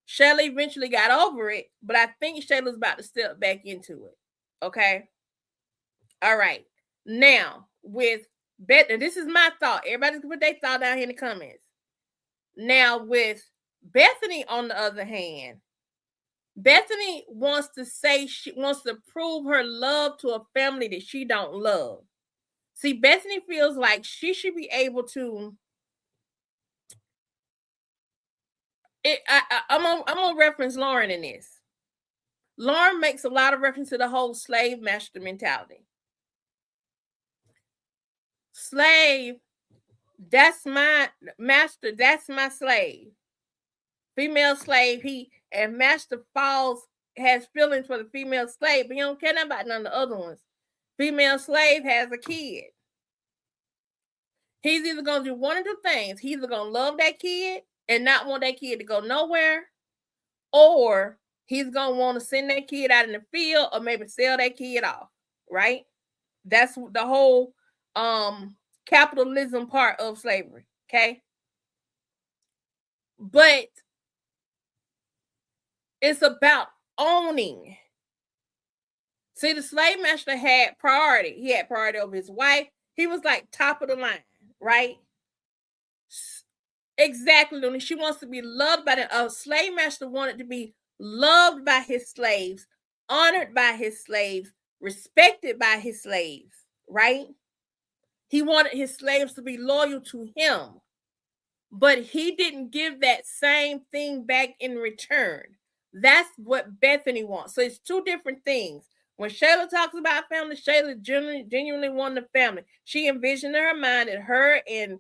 Shayla eventually got over it, but I think Shayla's about to step back into it. Okay? All right. Now, with Bethany, this is my thought. Everybody can put their thought down here in the comments. Now, with Bethany, on the other hand, Bethany wants to say she wants to prove her love to a family that she don't love. See, Bethany feels like she should be able to. I'm gonna reference Lauren in this. Lauren makes a lot of reference to the whole slave master mentality. Slave, that's my master, that's my slave. Female slave, and master has feelings for the female slave, but he don't care about none of the other ones. Female slave has a kid. He's either gonna do one of two things. He's either gonna love that kid and not want that kid to go nowhere, or he's gonna want to send that kid out in the field or maybe sell that kid off, right? That's the whole capitalism part of slavery, okay? But it's about owning. See, the slave master had priority. He had priority over his wife. He was like top of the line, right? Exactly. She wants to be loved by a slave master wanted to be loved by his slaves, honored by his slaves, respected by his slaves, right? He wanted his slaves to be loyal to him, but he didn't give that same thing back in return. That's what Bethany wants. So it's two different things. When Shayla talks about family, Shayla genuinely wanted a family. She envisioned in her mind that her and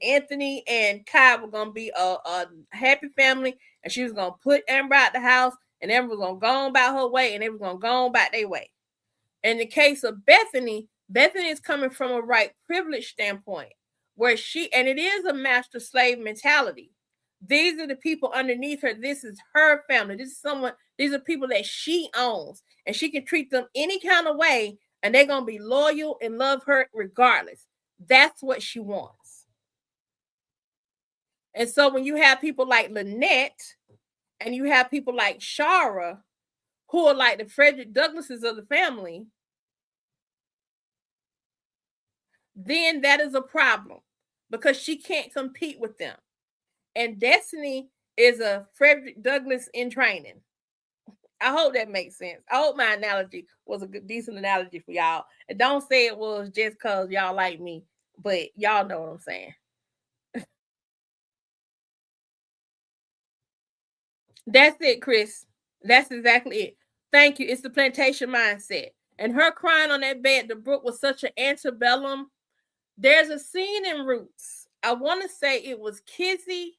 Anthony and Kai were gonna be a happy family, and she was gonna put Amber out the house, and Amber was gonna go on about her way, and they was gonna go on about their way. In the case of Bethany is coming from a right privilege standpoint, where and it is a master slave mentality. These are the people underneath her. This is her family. This is someone, these are people that she owns. And she can treat them any kind of way, and they're going to be loyal and love her regardless. That's what she wants. And so when you have people like Lynette and you have people like Shara, who are like the Frederick Douglasses of the family, then that is a problem because she can't compete with them. And Destiny is a Frederick Douglass in training. I hope that makes sense. I hope my analogy was a good, decent analogy for y'all. And don't say it was just because y'all like me, but y'all know what I'm saying. That's it, Chris. That's exactly it. Thank you. It's the plantation mindset. And her crying on that bed, the brook was such an antebellum. There's a scene in Roots. I want to say it was Kizzy,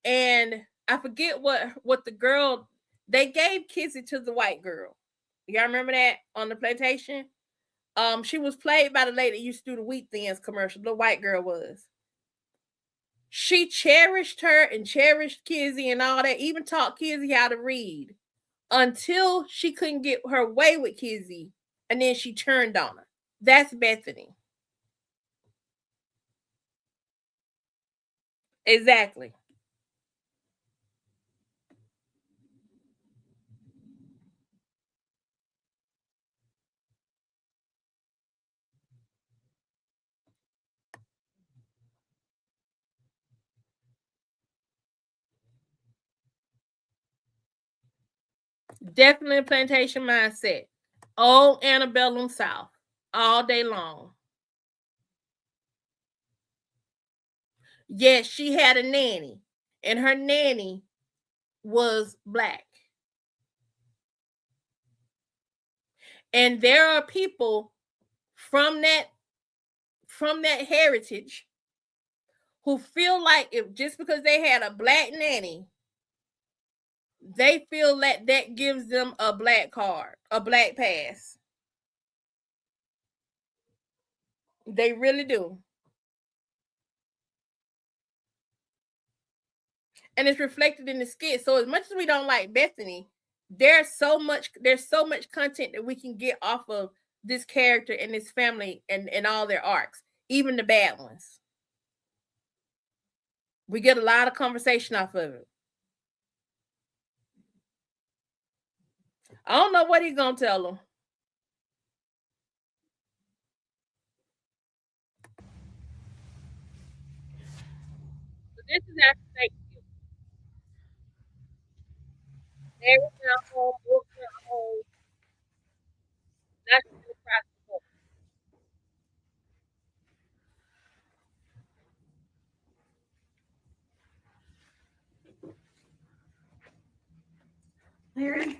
and I forget what the girl, they gave Kizzy to the white girl. Y'all remember that on the plantation? She was played by the lady that used to do the Wheat Thins commercial. The white girl was. She cherished her and cherished Kizzy and all that, even taught Kizzy how to read until she couldn't get her way with Kizzy, and then she turned on her. That's Bethany. Exactly. Definitely a plantation mindset. Old antebellum South all day long. Yes, she had a nanny, and her nanny was black. And there are people from that heritage who feel like if just because they had a black nanny, they feel that that gives them a black card, a black pass. They really do. And it's reflected in the skit. So as much as we don't like Bethany, there's so much content that we can get off of this character and this family and all their arcs, even the bad ones. We get a lot of conversation off of it. I don't know what he's gonna tell them. But this is after Thanksgiving. Everything at home, books at home, nothing across the board. Larry.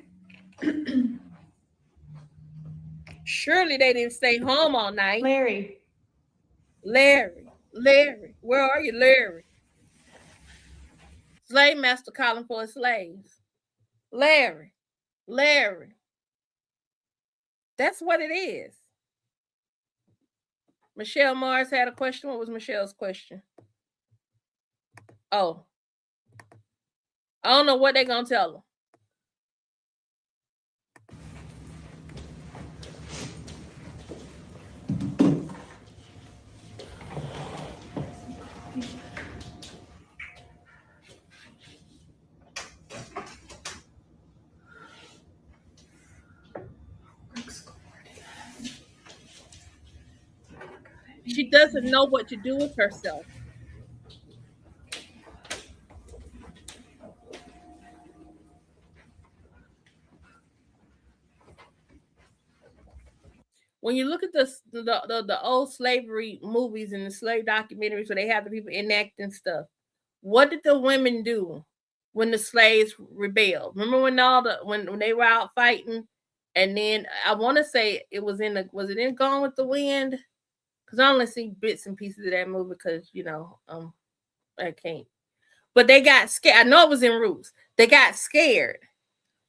Surely they didn't stay home all night. Larry. Larry, where are you, Larry? Slave master calling for his slaves. Larry. That's what it is. Michelle Mars had a question. What was Michelle's question? Oh. I don't know what they're going to tell her. She doesn't know what to do with herself. When you look at the old slavery movies and the slave documentaries where they have the people enacting stuff, what did the women do when the slaves rebelled? Remember when they were out fighting, and then I want to say it was it in Gone with the Wind? Because I only see bits and pieces of that movie because I can't. But they got scared. I know it was in Roots. They got scared.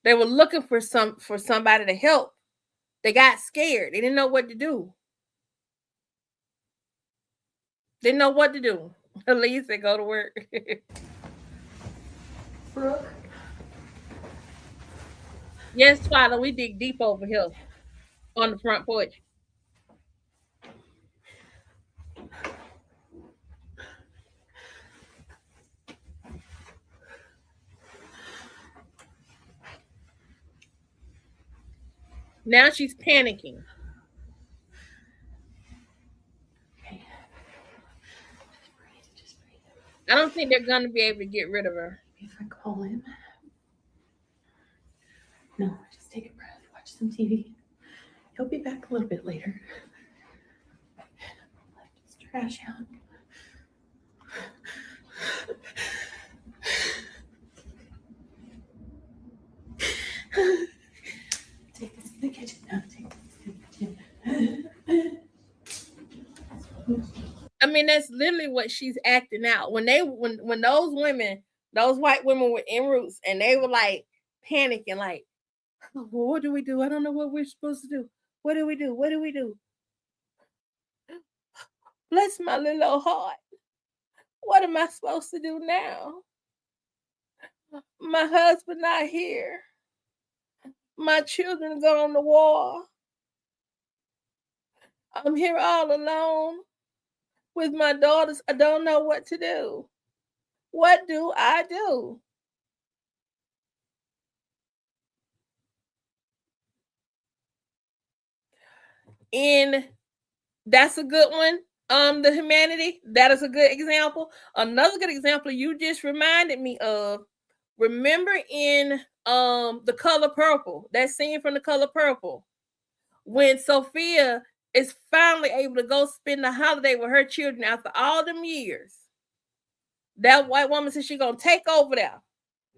They were looking for somebody to help. They got scared. They didn't know what to do. Didn't know what to do. At least they go to work. Brooke. Yes, Twyla, we dig deep over here on the front porch. Now she's panicking. Just breathe. I don't think they're gonna be able to get rid of her. If I call him. No, just take a breath. Watch some TV. He'll be back a little bit later. Left his trash out. Take this to the kitchen now. Take this to the kitchen. I mean, that's literally what she's acting out. When those women, those white women were en route and they were like panicking, like, oh, well, what do we do? I don't know what we're supposed to do. What do we do? What do we do? Bless my little heart. What am I supposed to do now? My husband not here. My children gone to war. I'm here all alone with my daughters. I don't know what to do. What do I do? And that's a good one. The humanity, that is a good example. Another good example you just reminded me of. Remember in The Color Purple, that scene from The Color Purple, when Sophia is finally able to go spend the holiday with her children after all them years. That white woman says she's gonna take over there.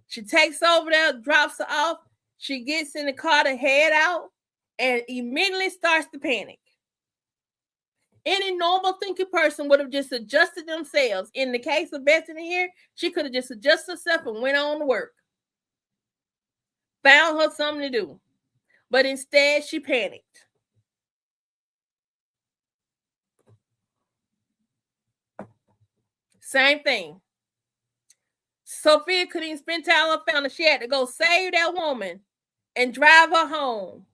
She takes over there, drops her off. She gets in the car to head out and immediately starts to panic. Any normal thinking person would have just adjusted themselves. In the case of Bethany here, she could have just adjusted herself and went on to work. Found her something to do. But instead, she panicked. Same thing. Sophia couldn't even spend time with her family. She had to go save that woman and drive her home.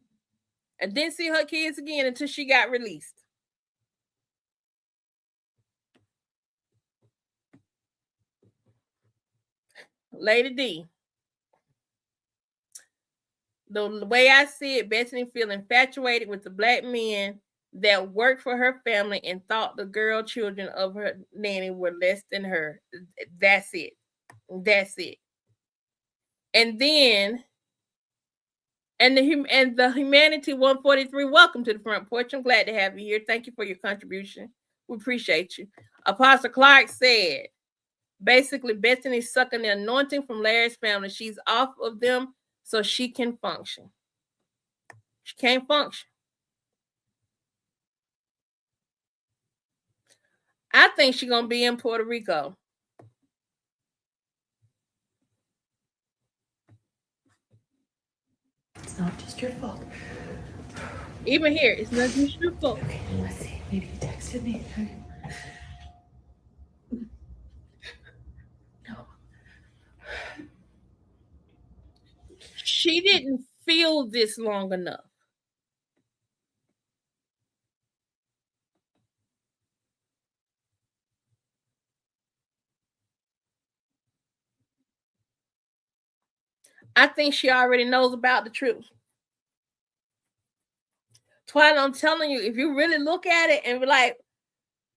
And didn't see her kids again until she got released. Lady D. The way I see it, Bethany feel infatuated with the black men that worked for her family and thought the girl children of her nanny were less than her. That's it. That's it. And then, and the Humanity 143, welcome to the front porch. I'm glad to have you here. Thank you for your contribution. We appreciate you. Apostle Clark said, basically, Bethany's sucking the anointing from Larry's family. She's off of them so she can function. She can't function. I think she's going to be in Puerto Rico. It's not just your fault. Even here, it's not just your fault. Okay, let's see. Maybe you texted me. No. She didn't feel this long enough. I think she already knows about the truth. Twilight, I'm telling you, if you really look at it and be like,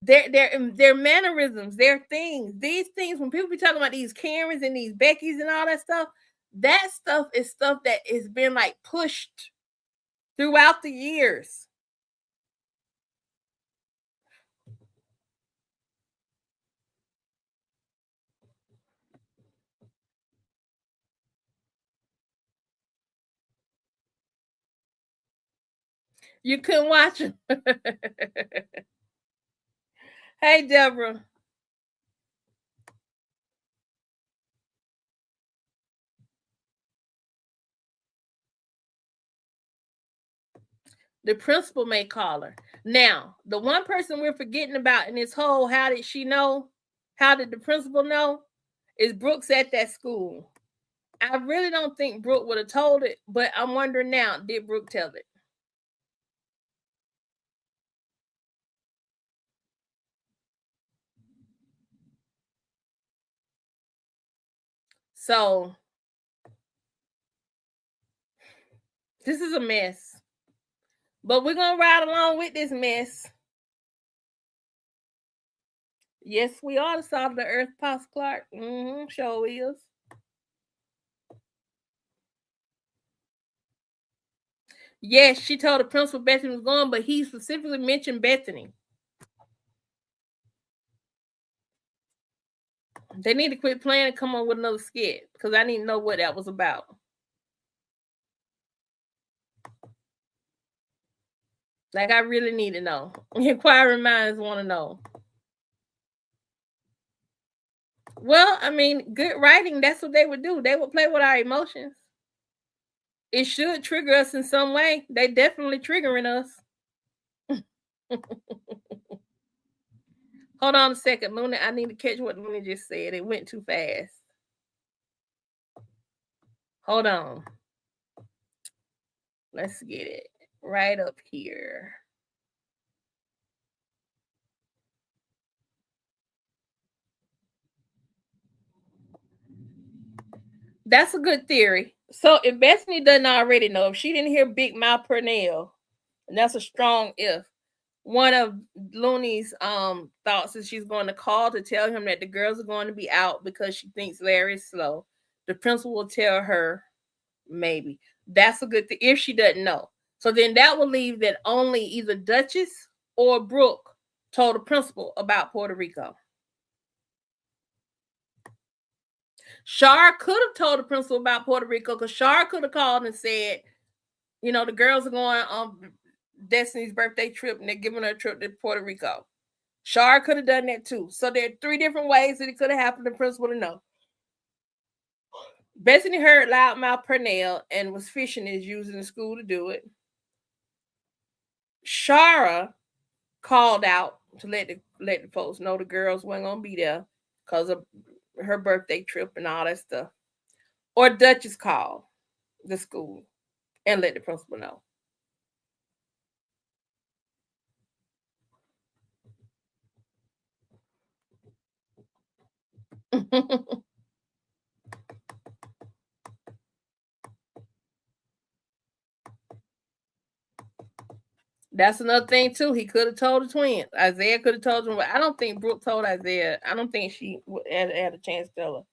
their mannerisms, their things, these things, when people be talking about these Karens and these Beckys and all that stuff is stuff that has been like pushed throughout the years. You couldn't watch them. Hey, Deborah. The principal may call her. Now, the one person we're forgetting about in this whole how did she know? How did the principal know? Is Brooks at that school. I really don't think Brooke would have told it, but I'm wondering now, did Brooke tell it? So this is a mess. But we're going to ride along with this mess. Yes, we are the salt of the earth, Pastor Clark. Sure is. Yes, she told the principal Bethany was going, but he specifically mentioned Bethany. They need to quit playing and come on with another skit because I need to know what that was about. Like, I really need to know. Inquiring minds want to know. Well, I mean, good writing, that's what they would do. They would play with our emotions. It should trigger us in some way. They definitely triggering us. Hold on a second, Luna. I need to catch what Luna just said. It went too fast. Hold on. Let's get it right up here. That's a good theory. So if Bethany doesn't already know, if she didn't hear Big Mouth Pernell, and that's a strong if, one of Looney's thoughts is she's going to call to tell him that the girls are going to be out because she thinks Larry is slow. The principal will tell her maybe. That's a good thing if she doesn't know. So then that will leave that only either Duchess or Brooke told the principal about Puerto Rico. Shar could have told the principal about Puerto Rico because Shar could have called and said, you know, the girls are going on Destiny's birthday trip and they're giving her a trip to Puerto Rico. Shar could have done that too. So there are 3 different ways that it could have happened for the principal to know. Bethany heard loudmouth Pernell and was fishing is using the school to do it. Shara called out to let the folks know the girls weren't gonna be there because of her birthday trip and all that stuff. Or Duchess called the school and let the principal know. That's another thing too. He could have told the twins. Isaiah could have told them. I don't think Brooke told Isaiah. I don't think she had a chance to tell her.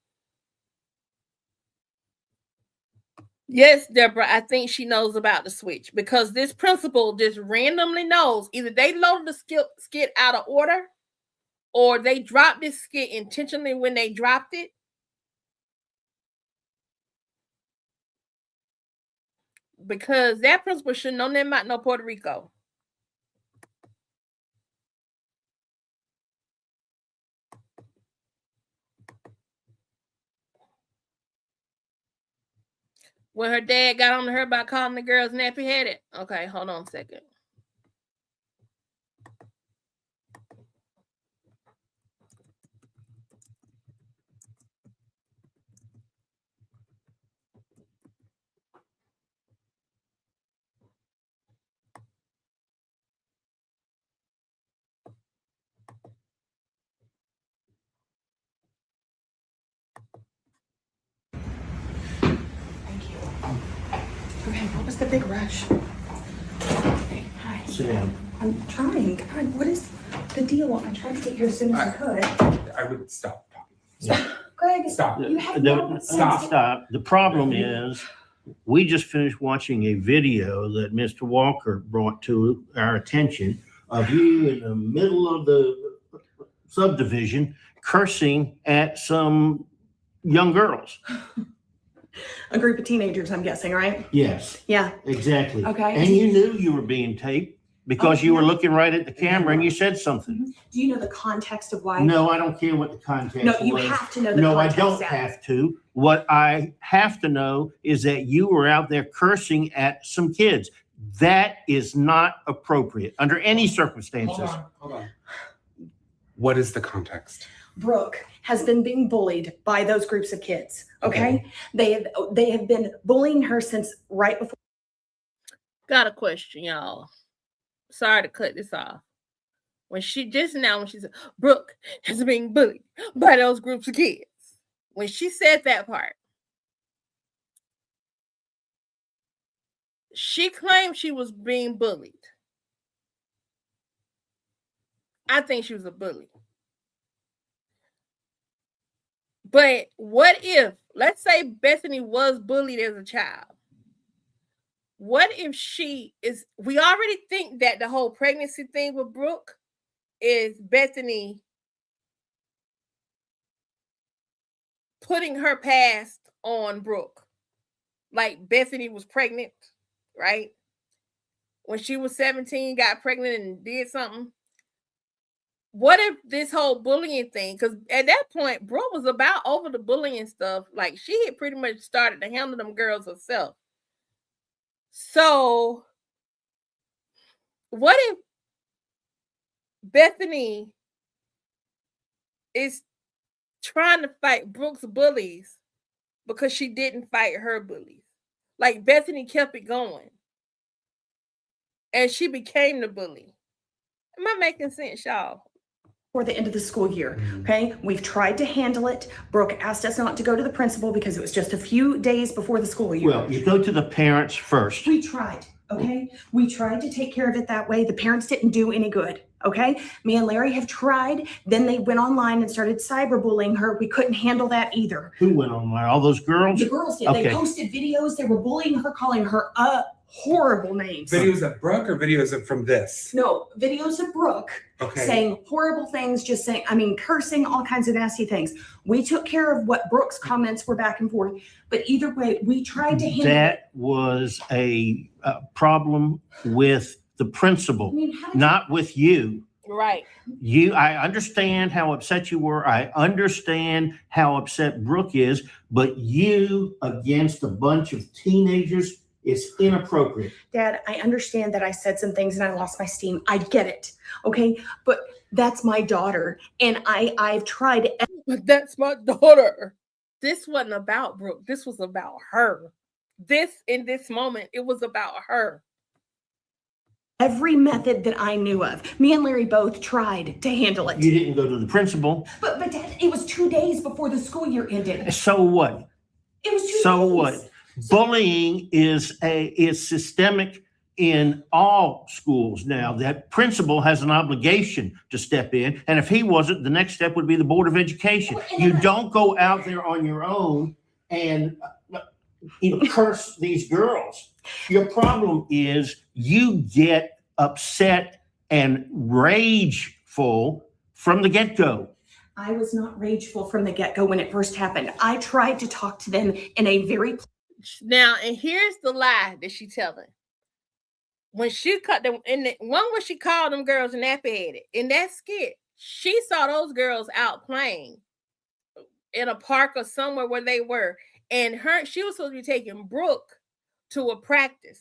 Yes, Deborah, I think she knows about the switch because this principal just randomly knows either they loaded the skit out of order or they dropped this skit intentionally when they dropped it. Because that principal should know nothing about no Puerto Rico. When her dad got on to her about calling the girls nappy headed. Okay, hold on a second. Okay, what was the big rush? Okay, hi. Sit down. I'm trying. God, what is the deal? I tried to get here as soon as I could. I would stop talking. Greg, Stop. you have no sense. Stop. The problem is, we just finished watching a video that Mr. Walker brought to our attention of you in the middle of the subdivision cursing at some young girls. A group of teenagers, I'm guessing, right? Yes. Yeah. Exactly. Okay. And you knew you were being taped because you were looking right at the camera and you said something. Do you know the context of why? No, I don't care what the context was. No, you have to know the No, I context. don't have to. What I have to know is that you were out there cursing at some kids. That is not appropriate under any circumstances. Hold on. What is the context? Brooke has been being bullied by those groups of kids. Okay. They have been bullying her since right before. Got a question, y'all. Sorry to cut this off. When she said Brooke is being bullied by those groups of kids. When she said that part, she claimed she was being bullied. I think she was a bully. But what if, let's say Bethany was bullied as a child. What if we already think that the whole pregnancy thing with Brooke is Bethany putting her past on Brooke. Like Bethany was pregnant, right? When she was 17, got pregnant and did something. What if this whole bullying thing, because at that point, Brooke was about over the bullying stuff. Like she had pretty much started to handle them girls herself. So what if Bethany is trying to fight Brooke's bullies because she didn't fight her bullies? Like Bethany kept it going and she became the bully. Am I making sense, y'all? For the end of the school year, okay? We've tried to handle it. Brooke asked us not to go to the principal because it was just a few days before the school year. Well, you go to the parents first. We tried, okay? We tried to take care of it that way. The parents didn't do any good, okay? Me and Larry have tried. Then they went online and started cyberbullying her. We couldn't handle that either. Who went online? All those girls? The girls did. Okay. They posted videos. They were bullying her, calling her horrible names. Videos of Brooke or videos of from this? No, videos of Brooke saying horrible things, just saying, cursing, all kinds of nasty things. We took care of what Brooke's comments were back and forth, but either way, we tried to handle that was a problem with the principal, not with you. Right. I understand how upset you were. I understand how upset Brooke is, but you against a bunch of teenagers, it's inappropriate. Dad, I understand that I said some things and I lost my steam. I get it. Okay. But that's my daughter. And I've tried. But that's my daughter. This wasn't about Brooke. This was about her. In this moment, it was about her. Every method that I knew of. Me and Larry both tried to handle it. You didn't go to the principal. But Dad, it was 2 days before the school year ended. So what? It was 2 days. So what? Bullying is systemic in all schools now. That principal has an obligation to step in, and if he wasn't, the next step would be the Board of Education. You don't go out there on your own and curse these girls. Your problem is you get upset and rageful from the get-go. I was not rageful from the get-go when it first happened. I tried to talk to them in a very... Now, and here's the lie that she telling. When she cut them one where she called them girls nappy-headed, in that skit, she saw those girls out playing in a park or somewhere where they were. And she was supposed to be taking Brooke to a practice.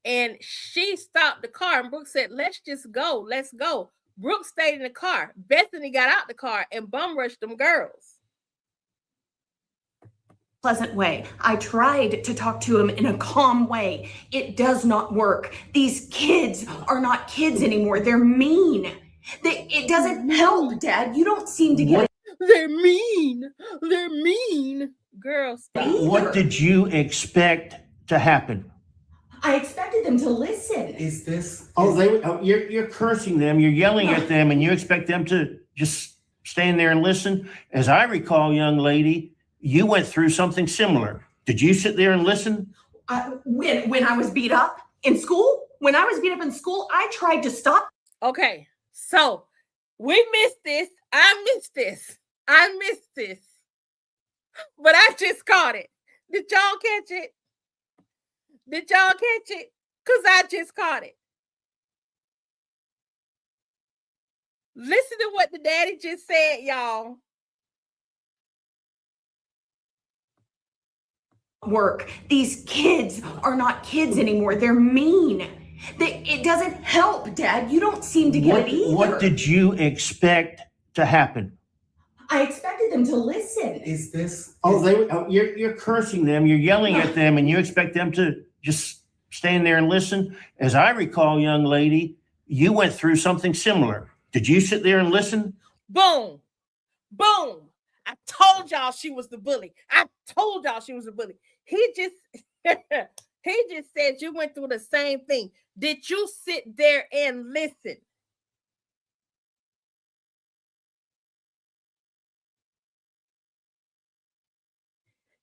And she stopped the car and Brooke said, let's just go. Let's go. Brooke stayed in the car. Bethany got out the car and bum rushed them girls. Pleasant way. I tried to talk to him in a calm way. It does not work. These kids are not kids anymore. They're mean. It doesn't help, Dad. You don't seem to get it. They're mean. They're mean. Girls. What did you expect to happen? I expected them to listen. Is this? You're cursing them. You're yelling at them, and you expect them to just stand there and listen. As I recall, young lady, you went through something similar. Did you sit there and listen? When I was beat up in school? When I was beat up in school, I tried to stop. Okay, so we missed this. I missed this. But I just caught it. Did y'all catch it? Because I just caught it. Listen to what the daddy just said, y'all. Work. These kids are not kids anymore. They're mean. It doesn't help, Dad. You don't seem to get it either. What did you expect to happen? I expected them to listen. Is this? You're cursing them, you're yelling at them, and you expect them to just stand there and listen? As I recall, young lady, you went through something similar. Did you sit there and listen? Boom. Boom. I told y'all she was the bully. I told y'all she was the bully. He just said you went through the same thing. Did you sit there and listen?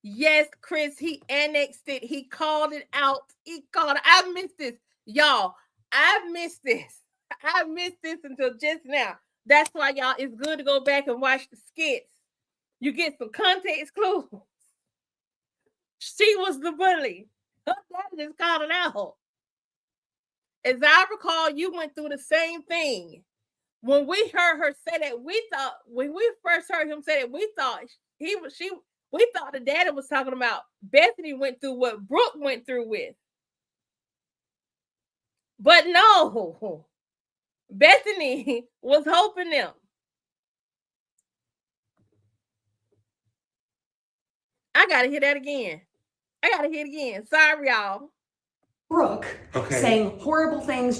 Yes, Chris, he annexed it. He called it out. I missed this. Y'all, I missed this. I missed this until just now. That's why, y'all, it's good to go back and watch the skits. You get some context clues. She was the bully. Her dad just called it out. As I recall, you went through the same thing. When we heard her say that, when we first heard him say that, we thought the daddy was talking about Bethany went through what Brooke went through with. But no, Bethany was helping them. I gotta hear that again. Sorry, y'all. Brooke saying horrible things,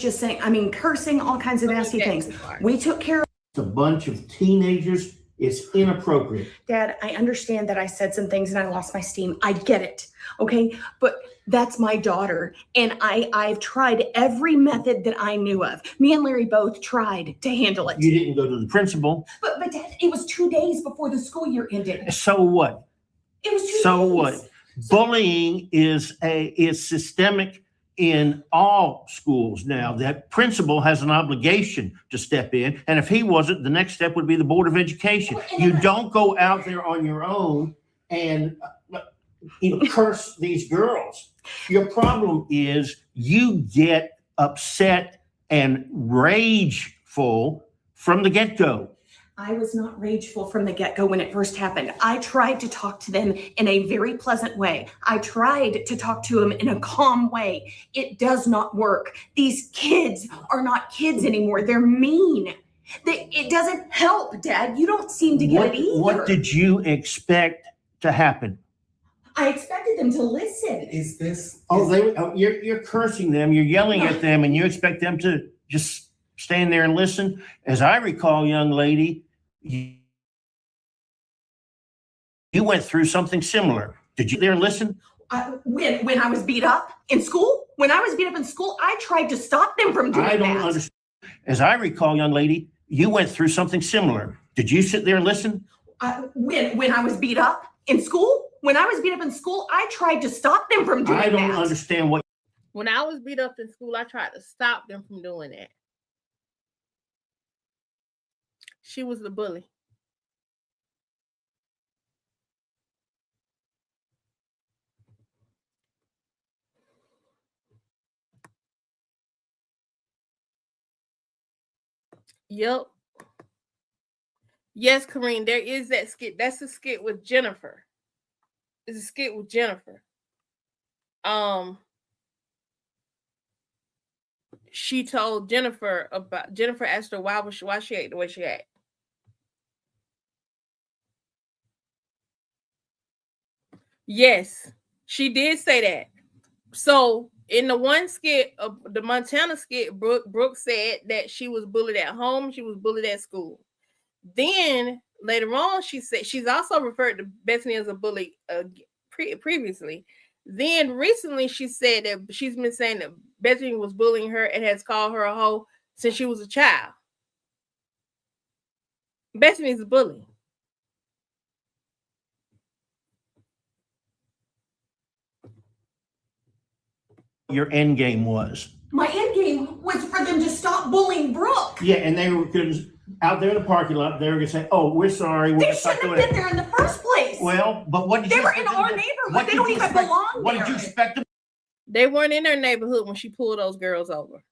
cursing, all kinds of nasty things. We took care of It's a bunch of teenagers. It's inappropriate. Dad, I understand that I said some things and I lost my steam. I get it. Okay. But that's my daughter. And I've tried every method that I knew of. Me and Larry both tried to handle it. You didn't go to the principal. But Dad, it was 2 days before the school year ended. So what? It was 2 days. So what? Bullying is systemic in all schools now. That principal has an obligation to step in. And if he wasn't, the next step would be the Board of Education. You don't go out there on your own and curse these girls. Your problem is you get upset and rageful from the get-go. I was not rageful from the get-go when it first happened. I tried to talk to them in a very pleasant way. I tried to talk to them in a calm way. It does not work. These kids are not kids anymore. They're mean. It doesn't help, Dad. You don't seem to get it either. What did you expect to happen? I expected them to listen. Is this? You're cursing them, you're yelling at them, and you expect them to just stand there and listen? As I recall, young lady, you went through something similar. Did you there and listen? When I was beat up in school? When I was beat up in school, I tried to stop them from doing that. I don't understand. As I recall, young lady, you went through something similar. Did you sit there and listen? When I was beat up in school? When I was beat up in school, I tried to stop them from doing that. I don't understand what. When I was beat up in school, I tried to stop them from doing that. She was the bully. Yep. Yes, Kareen, there is that skit. That's a skit with Jennifer. It's a skit with Jennifer. She told Jennifer asked her why she ate the way she ate. Yes, she did say that. So in the one skit, the Montana skit, Brooke said that she was bullied at home, she was bullied at school. Then later on, she said she's also referred to Bethany as a bully previously. Then recently, she said that she's been saying that Bethany was bullying her and has called her a hoe since she was a child. Bethany's a bully. Your end game was. My end game was for them to stop bullying Brooke. Yeah, and they were out there in the parking lot. They were going to say, "Oh, we're sorry. They shouldn't have been there in the first place." Well, but what did they you? They were in our neighborhood. They don't even belong there. What did you expect them? They weren't in their neighborhood when she pulled those girls over.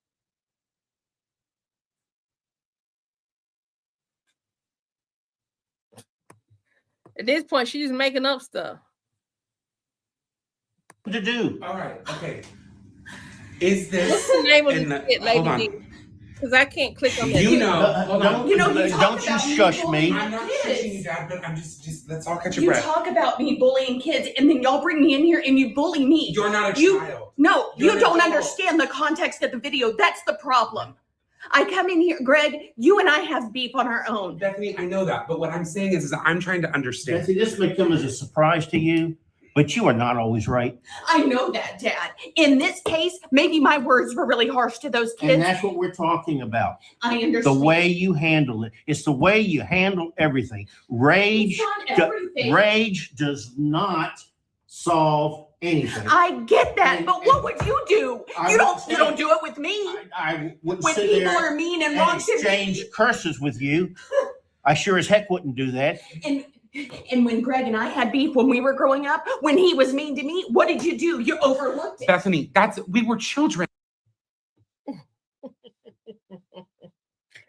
At this point, she's making up stuff. To do. All right. Okay. Is this? What's the name of the skit, Lady D? Because I can't click on that. You know, hold on. Don't, You know, you don't talk you about me shush bullying me. I'm not kids. shushing you, Dad, but I'm just let's all catch your You breath. talk about me bullying kids, and then y'all bring me in here and you bully me. You're not a You- child. No, You're you an don't adult. understand the context of the video. That's the problem. I come in here, Greg, you and I have beef on our own. Bethany, I know that, but what I'm saying is I'm trying to understand. Betsy, this may come as a surprise to you, but you are not always right. I know that, Dad. In this case, maybe my words were really harsh to those And kids. that's what we're talking about. I The understand. way you handle it. It's the way you handle everything. Rage, It's not everything. rage does not solve anything. I get that, And- but what would you do? I You wouldn't don't do it with me. I wouldn't When sit people there are mean and and wrong to exchange me. curses with you. I sure as heck wouldn't do that. And when Greg and I had beef when we were growing up, when he was mean to me, what did you do? You overlooked it. Bethany, we were children.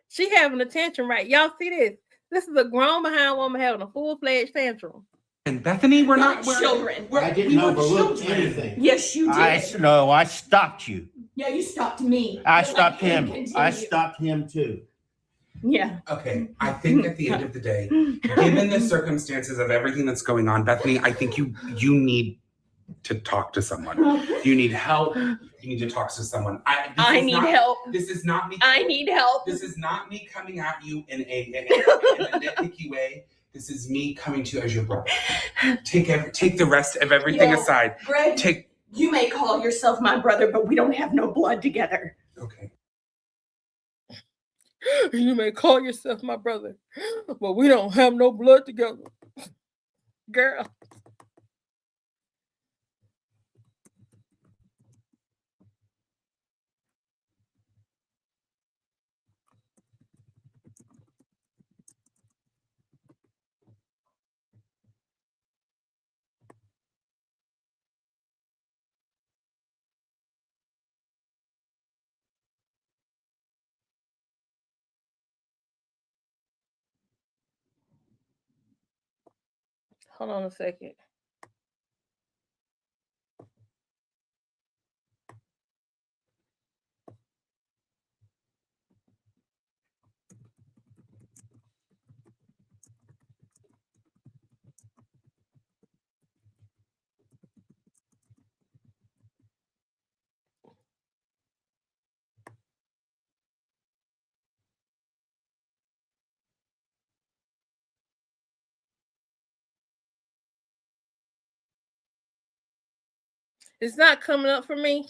She having a tantrum, right? Y'all see this? This is a grown behind woman having a full-fledged tantrum. And Bethany, we're not children. I didn't we were overlook children. anything. Yes, you did. No, I stopped you. Yeah, you stopped me. I Let stopped him. continue. I stopped him too. Yeah. Okay, I think at the end of the day, given the circumstances of everything that's going on, Bethany, I think you need to talk to someone. You need help. You need to talk to someone. I need help. This is not me. I need help. This is not me coming at you in a nitpicky way. This is me coming to you as your brother. Take the rest of everything Yo, aside. Greg, you may call yourself my brother, but we don't have no blood together. Okay. You may call yourself my brother, but we don't have no blood together. Girl. Hold on a second. It's not coming up for me.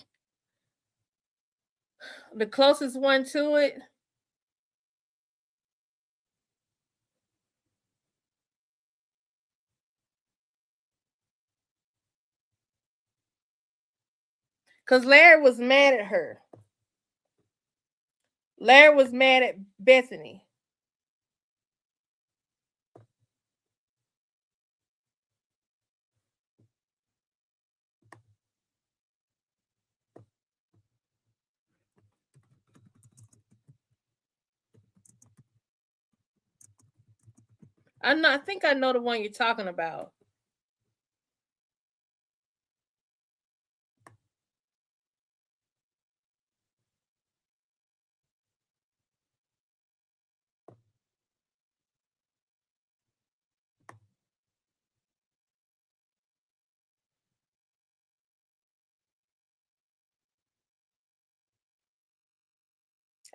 The closest one to it. Because Larry was mad at her. Larry was mad at Bethany. I think I know the one you're talking about.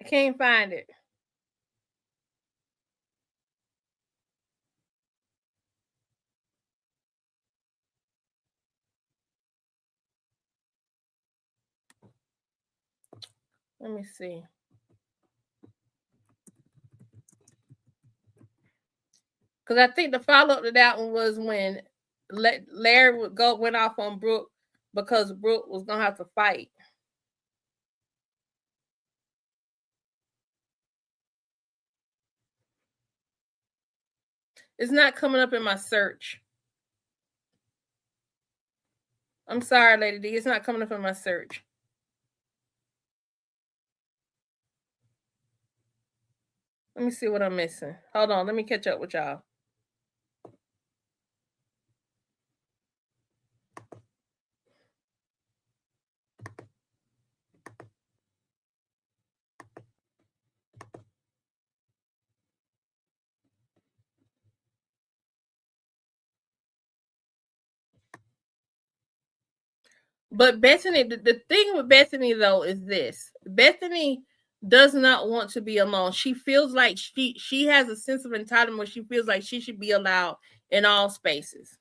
I can't find it. Let me see. Because I think the follow-up to that one was when Larry went off on Brooke because Brooke was going to have to fight. It's not coming up in my search. I'm sorry, Lady D. It's not coming up in my search. Let me see what I'm missing. Hold on. Let me catch up with y'all. But Bethany, the thing with Bethany though is this: Bethany does not want to be alone. She feels like she has a sense of entitlement. She feels like she should be allowed in all spaces.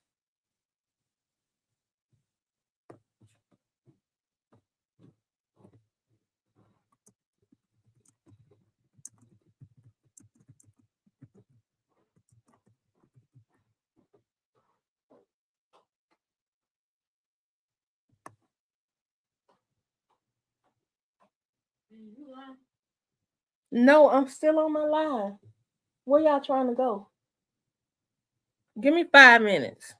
No, I'm still on my live. Where y'all trying to go? Give me 5 minutes.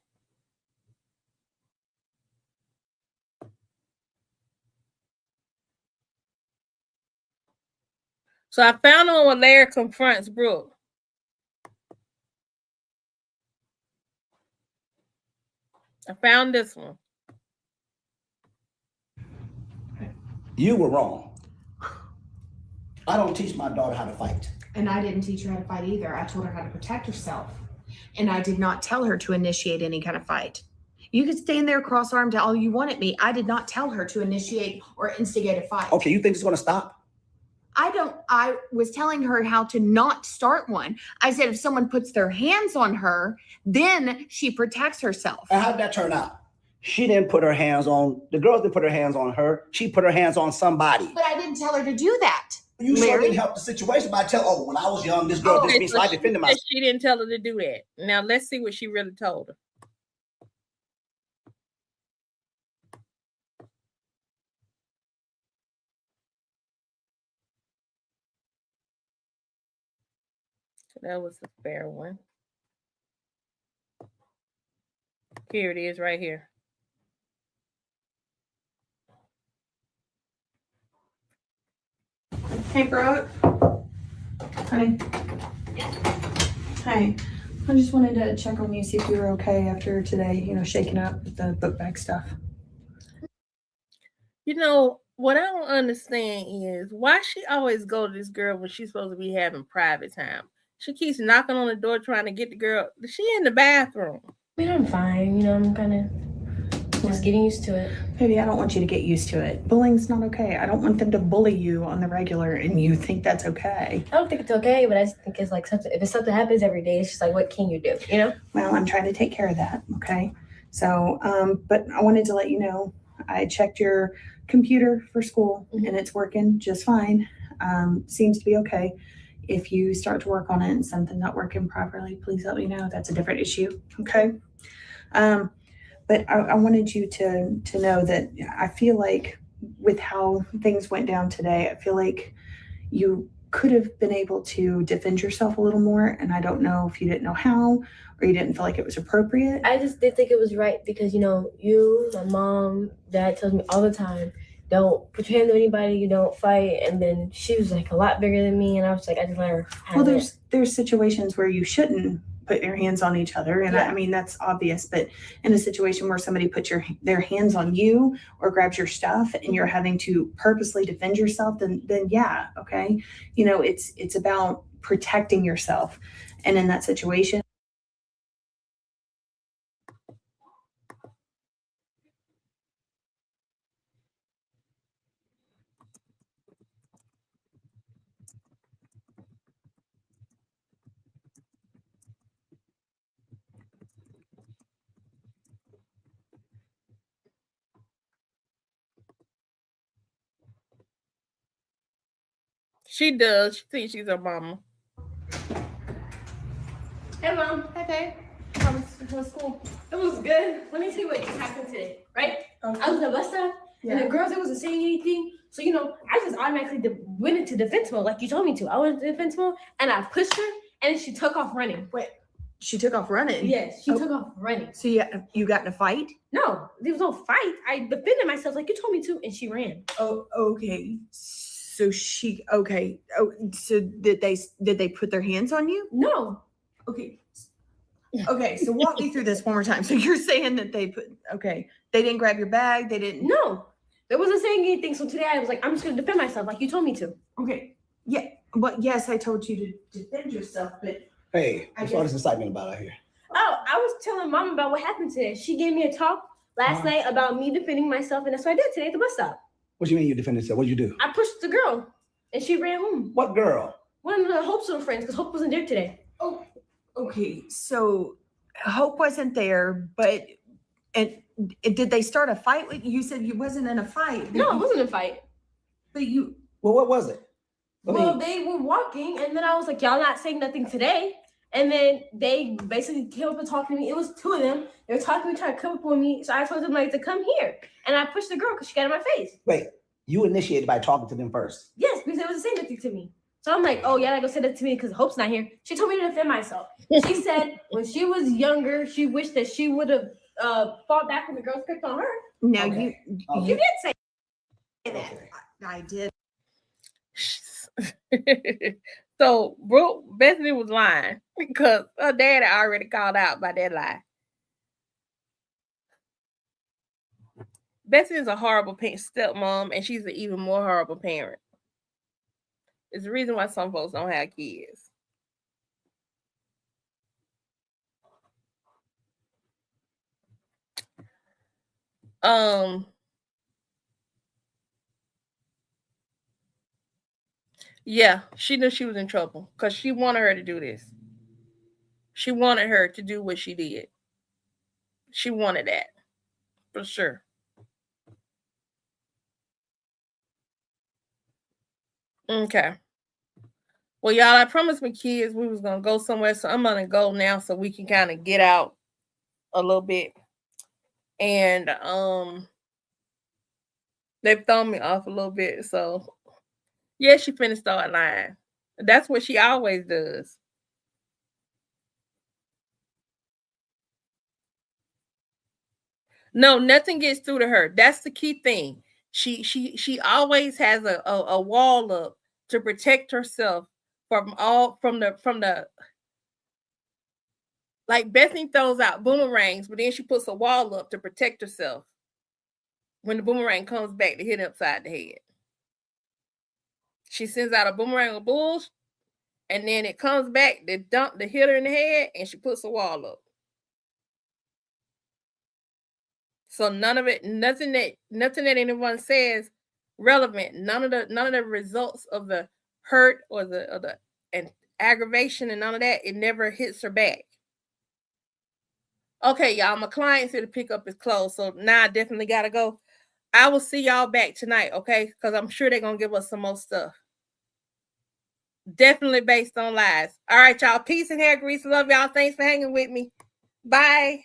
So I found one where Larry confronts Brooke. I found this one. You were wrong. I don't teach my daughter how to fight. And I didn't teach her how to fight either. I told her how to protect herself. And I did not tell her to initiate any kind of fight. You could stand there cross-armed all you want at me. I did not tell her to initiate or instigate a fight. Okay, you think it's gonna stop? I was telling her how to not start one. I said if someone puts their hands on her, then she protects herself. And how'd that turn out? She didn't put her hands on, the girls didn't put her hands on her. She put her hands on somebody. But I didn't tell her to do that. You sure didn't help the situation by telling, oh, when I was young, this girl did me, so I defended myself. She didn't tell her to do that. Now let's see what she really told her. So that was the fair one. Here it is right here. Hey, Brooke. Honey. Hey. I just wanted to check on you, see if you were okay after today, shaking up the book bag stuff. What I don't understand is why she always go to this girl when she's supposed to be having private time. She keeps knocking on the door trying to get the girl. She in the bathroom. I mean, I'm fine. I'm kind of just getting used to it. Baby, I don't want you to get used to it. Bullying's not okay. I don't want them to bully you on the regular and you think that's okay. I don't think it's okay, but I just think it's like something, if something happens every day, it's just like, what can you do, Well, I'm trying to take care of that, okay? So, but I wanted to let you know, I checked your computer for school and it's working just fine. Seems to be okay. If you start to work on it and something's not working properly, please let me know. That's a different issue, okay? But I wanted you to know that I feel like with how things went down today, I feel like you could have been able to defend yourself a little more. And I don't know if you didn't know how or you didn't feel like it was appropriate. I just did think it was right because, you, my mom, dad tells me all the time, don't put your hands on anybody, you don't fight. And then she was like a lot bigger than me. And I was like, I just let her have it. There's situations where you shouldn't put your hands on each other. And I mean, that's obvious, but in a situation where somebody puts their hands on you or grabs your stuff and you're having to purposely defend yourself, then yeah. Okay. It's about protecting yourself. And in that situation, She does. She thinks she's her mama. Hey, Mom. Hi, Babe. How was school? It was good. Let me tell you what just happened today, right? Okay. I was at the bus stop, and the girls, they wasn't saying anything. So, I just automatically went into defense mode like you told me to. I went into defense mode, and I pushed her, and then she took off running. Wait, she took off running? Yes, she took off running. So you got in a fight? No, there was no fight. I defended myself like you told me to, and she ran. Oh, okay. So okay. Oh, so did they put their hands on you? No. Okay. Okay, so walk me through this one more time. So you're saying that they didn't grab your bag, they didn't. No. They wasn't saying anything. So today I was like, I'm just gonna defend myself like you told me to. Okay. Yeah. Well, yes, I told you to defend yourself, but hey, what's all this excitement about out here? Oh, I was telling Mom about what happened today. She gave me a talk last night about me defending myself, and that's what I did today at the bus stop. What do you mean you defended yourself? What'd you do? I pushed the girl, and she ran home. What girl? One of the Hope's little friends, because Hope wasn't there today. Oh, okay. So Hope wasn't there, but did they start a fight with you? You said you wasn't in a fight. No, it wasn't a fight. But you. Well, what was it? Well, they were walking, and then I was like, y'all not saying nothing today. And then they basically came up and talked to me. It was two of them. They were talking to me, trying to come up on me. So I told them like to come here. And I pushed the girl because she got in my face. Wait, you initiated by talking to them first? Yes, because they wasn't saying nothing to me. So I'm like, oh, yeah, I go say that to me because Hope's not here. She told me to defend myself. She said when she was younger, she wished that she would have fought back when the girls picked on her. No, Okay. you did say that. Okay. I did. So Brooke, Bethany was lying because her daddy already called out by that lie. Bethany's a horrible stepmom, and she's an even more horrible parent. It's the reason why some folks don't have kids. Yeah, she knew she was in trouble because she wanted her to do this. She wanted her to do what she did. She wanted that, for sure. Okay. Well, y'all, I promised my kids we was going to go somewhere, so I'm going to go now so we can kind of get out a little bit. And they've thrown me off a little bit, so yeah, she finna start lying. That's what she always does. No, nothing gets through to her. That's the key thing. She always has a wall up to protect herself from the like Bethany throws out boomerangs, but then she puts a wall up to protect herself when the boomerang comes back to hit her upside the head. She sends out a boomerang of bulls, and then it comes back to hit her in the head, and she puts a wall up. So none of it, nothing that anyone says relevant. None of the results of the hurt or the and aggravation and none of that, it never hits her back. Okay, y'all, my client's here to pick up his clothes, so now I definitely gotta go. I will see y'all back tonight, okay? Because I'm sure they're gonna give us some more stuff. Definitely based on lies. All right, y'all. Peace and hair grease. Love y'all. Thanks for hanging with me. Bye.